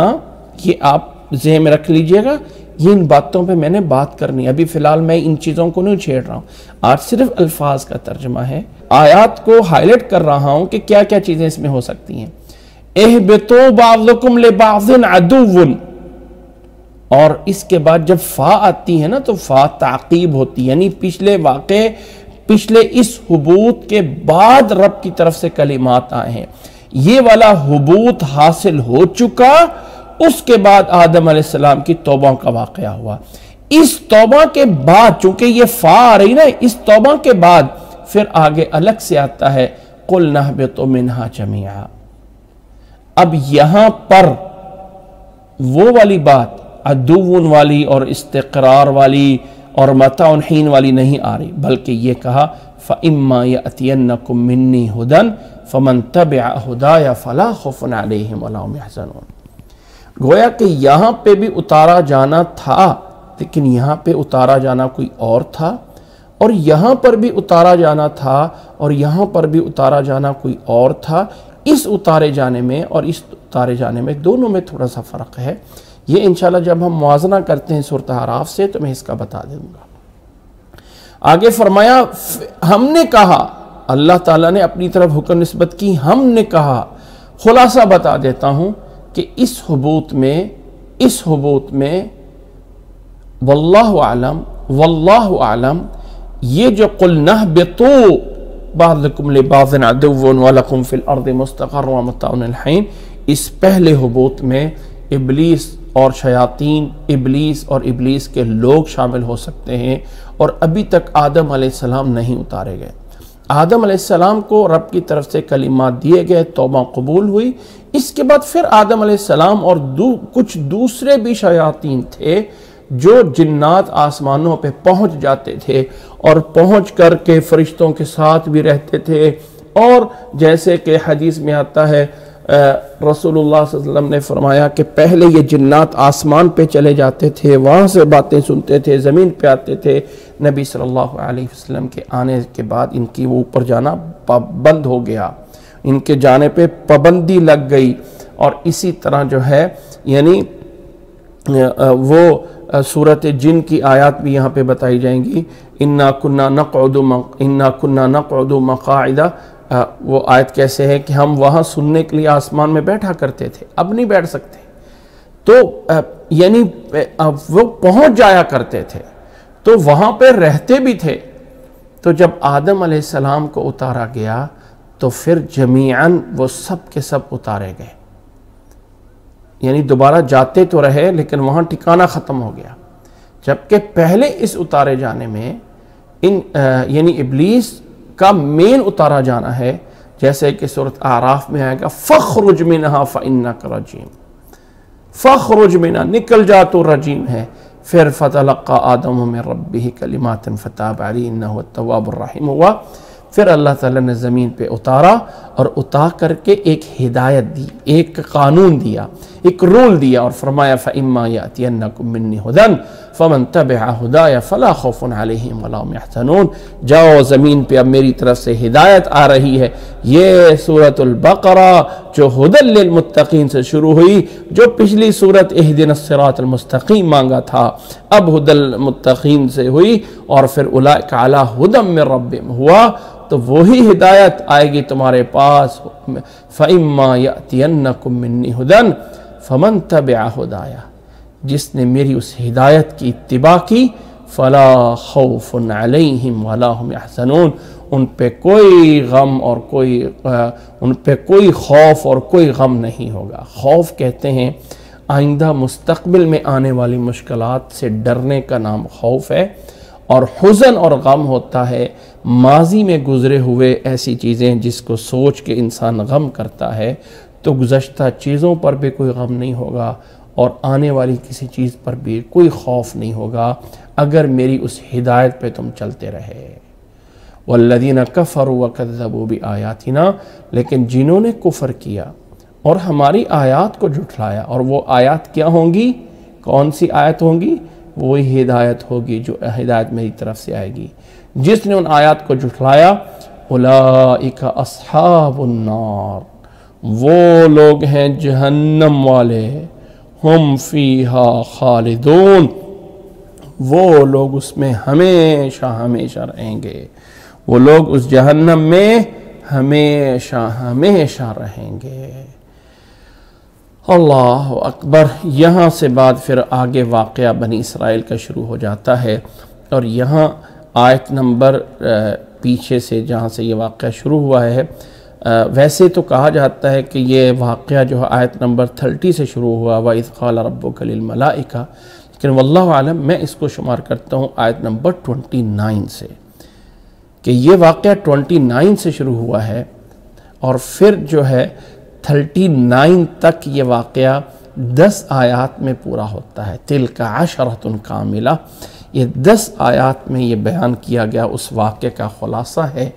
یہ آپ ذہن میں رکھ لیجئے گا، یہ ان باتوں پہ میں نے بات کرنی، ابھی فی الحال میں ان چیزوں کو نہیں چھیڑ رہا ہوں، آج صرف الفاظ کا ترجمہ ہے، آیات کو ہائلائٹ کر رہا ہوں کہ کیا کیا چیزیں اس میں ہو سکتی ہیں۔ اہبطوا بعضکم لبعض عدو، اور اس کے بعد جب فا آتی ہے نا تو فا تعقیب ہوتی ہے، یعنی پچھلے واقعے، پچھلے اس حبوط کے بعد رب کی طرف سے کلمات آئے ہیں، یہ والا حبوط حاصل ہو چکا، اس کے بعد آدم علیہ السلام کی توبہ کا واقعہ ہوا، اس توبہ کے بعد چونکہ یہ فا آ رہی نا، اس توبہ کے بعد پھر آگے الگ سے آتا ہے قُلْ نَهْبِطُوا مِنْهَا جَمِيعًا۔ اب یہاں پر وہ والی بات عدوٌ والی اور استقرار والی اور متاع حین والی نہیں آ رہی، بلکہ یہ کہا فَإِمَّا يَأْتِيَنَّكُم مِّنِّي هُدًى فَمَن تَبِعَ هُدَايَ فَلَا خَوْفٌ عَلَيْهِمْ وَلَا هُمْ يَحْزَنُونَ۔ گویا کہ یہاں پہ بھی اتارا جانا تھا، لیکن یہاں پہ اتارا جانا کوئی اور تھا، اور یہاں پر بھی اتارا جانا تھا، اور یہاں پر بھی اتارا جانا کوئی اور تھا۔ اس اتارے جانے میں اور اس اتارے جانے میں دونوں میں تھوڑا سا فرق ہے، یہ انشاءاللہ جب ہم موازنہ کرتے ہیں سورۃ اعراف سے تو میں اس کا بتا دوں گا۔ آگے فرمایا ہم نے کہا، اللہ تعالیٰ نے اپنی طرف حکم نسبت کی، ہم نے کہا، خلاصہ بتا دیتا ہوں کہ اس حبوط میں واللہ اعلم یہ جو قُلْ نَهْبِطُوا بَعْضُكُمْ لِبَعْضٍ عَدُوٌّ وَلَكُمْ فِي الْأَرْضِ مُسْتَقَرٌّ وَمَتَاعٌ إِلَىٰ حِينٍ، اس پہلے حبوط میں ابلیس اور شیاطین، ابلیس اور ابلیس کے لوگ شامل ہو سکتے ہیں، اور ابھی تک آدم علیہ السلام نہیں اتارے گئے۔ آدم علیہ السلام کو رب کی طرف سے کلمات دیے گئے، توبہ قبول ہوئی، اس کے بعد پھر آدم علیہ السلام اور کچھ دوسرے بھی شیاطین تھے جو جنات آسمانوں پہ پہنچ جاتے تھے، اور پہنچ کر کے فرشتوں کے ساتھ بھی رہتے تھے، اور جیسے کہ حدیث میں آتا ہے رسول اللہ صلی اللہ علیہ وسلم نے فرمایا کہ پہلے یہ جنات آسمان پہ چلے جاتے تھے، وہاں سے باتیں سنتے تھے، زمین پہ آتے تھے، نبی صلی اللہ علیہ وسلم کے آنے کے بعد ان کی وہ اوپر جانا بند ہو گیا، ان کے جانے پہ پابندی لگ گئی، اور اسی طرح جو ہے یعنی وہ سورۃ جن کی آیات بھی یہاں پہ بتائی جائیں گی، اِنَّا كُنَّا نَقْعُدُ مَقَاعِدَ، وہ آیت کیسے ہے کہ ہم وہاں سننے کے لیے آسمان میں بیٹھا کرتے تھے، اب نہیں بیٹھ سکتے، تو یعنی وہ پہنچ جایا کرتے تھے، تو وہاں پہ رہتے بھی تھے۔ تو جب آدم علیہ السلام کو اتارا گیا تو پھر جمیعاً وہ سب کے سب اتارے گئے، یعنی دوبارہ جاتے تو رہے لیکن وہاں ٹھکانہ ختم ہو گیا، جبکہ پہلے اس اتارے جانے میں یعنی ابلیس کا مین اتارا جانا ہے، جیسے کہ سورۃ اعراف میں آئے گا فَخْرُجْ مِنْهَا فَإِنَّكَ رَجِيمٌ، فَخْرُجْ مِنْهَا، نکل جا تو رجیم ہے۔ پھر فَتَلَقَّى آدَمُ مِنْ رَبِّهِ كَلِمَاتٍ فَتَابَ عَلَيْهِ إِنَّهُ التَّوَّابُ الرَّحِيمُ ہوا۔ پھر اللہ تعالیٰ نے زمین پہ اتارا، اور اتار کر کے ایک ہدایت دی، ایک قانون دیا، ایک رول دیا، اور فرمایا فَإِمَّا يَأْتِيَنَّكُم مِّنِّي هُدًى فَمَن تَبِعَ هُدَايَ فَلَا خَوْفٌ عَلَيْهِمْ وَلَا هُمْ يَحْزَنُونَ۔ جاؤ زمین پہ اب میری طرف سے ہدایت آ رہی ہے۔ یہ سورۃ البقرہ جو ھدی للمتقین سے شروع ہوئی، جو پچھلی سورت اہدنا الصراط المستقیم مانگا تھا، اب ھدی للمتقین سے ہوئی، اور پھر اولئک علی ھدی من ربہم ہوا، تو وہی ہدایت آئے گی تمہارے پاس۔ فَإِمَّا يَأْتِيَنَّكُم مِّنِّي هُدًى فَمَن تَبِعَ هُدَايَ، جس نے میری اس ہدایت کی اتباع کی، فَلَا خَوْفٌ عَلَيْهِمْ وَلَا هُمْ يَحْزَنُونَ، ان پہ کوئی غم اور ان پہ کوئی خوف اور کوئی غم نہیں ہوگا۔ خوف کہتے ہیں آئندہ مستقبل میں آنے والی مشکلات سے ڈرنے کا نام خوف ہے، اور حزن اور غم ہوتا ہے ماضی میں گزرے ہوئے ایسی چیزیں جس کو سوچ کے انسان غم کرتا ہے، تو گزشتہ چیزوں پر بھی کوئی غم نہیں ہوگا اور آنے والی کسی چیز پر بھی کوئی خوف نہیں ہوگا اگر میری اس ہدایت پہ تم چلتے رہے۔ والذین کفروا وکذبوا بآیاتنا، لیکن جنہوں نے کفر کیا اور ہماری آیات کو جھٹلایا، اور وہ آیات کیا ہوں گی؟ کون سی آیت ہوں گی؟ وہی ہدایت ہوگی جو ہدایت میری طرف سے آئے گی۔ جس نے ان آیات کو جھٹلایا، اولئک اصحاب النار، وہ لوگ ہیں جہنم والے، ہم فیہا خالدون، وہ لوگ اس میں ہمیشہ ہمیشہ رہیں گے، وہ لوگ اس جہنم میں ہمیشہ ہمیشہ رہیں گے۔ اللہ اکبر۔ یہاں سے بعد پھر آگے واقعہ بنی اسرائیل کا شروع ہو جاتا ہے، اور یہاں آیت نمبر پیچھے سے جہاں سے یہ واقعہ شروع ہوا ہے، ویسے تو کہا جاتا ہے کہ یہ واقعہ جو ہے آیت نمبر 30 سے شروع ہوا، وَإِذْ قَالَ رَبُّكَ لِلْمَلَائِكَةِ، لیکن واللہ عالم میں اس کو شمار کرتا ہوں آیت نمبر 29 سے، کہ یہ واقعہ 29 سے شروع ہوا ہے، اور پھر جو ہے 39 تک یہ واقعہ 10 آیات میں پورا ہوتا ہے۔ تِلْكَ عَشَرَةٌ کاملہ، یہ 10 آیات میں یہ بیان کیا گیا اس واقعے کا خلاصہ ہے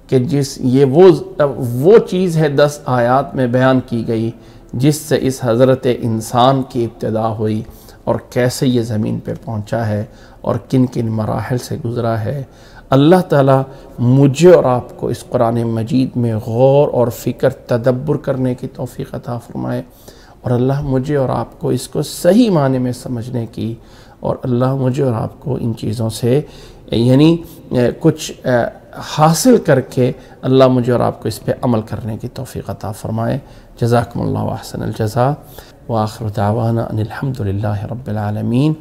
کہ یہ وہ چیز ہے 10 آیات میں بیان کی گئی جس سے اس حضرت انسان کی ابتدا ہوئی، اور کیسے یہ زمین پہ پہنچا ہے اور کن کن مراحل سے گزرا ہے۔ اللہ تعالیٰ مجھے اور آپ کو اس قرآن مجید میں غور اور فکر تدبر کرنے کی توفیق عطا فرمائے، اور اللہ مجھے اور آپ کو اس کو صحیح معنی میں سمجھنے کی، اور اللہ مجھے اور آپ کو ان چیزوں سے یعنی کچھ حاصل کر کے اللہ مجھے اور آپ کو اس پہ عمل کرنے کی توفیق عطا فرمائے۔ جزاکم اللہ احسن الجزاء، وآخر دعوانا ان الحمد للہ رب العالمین۔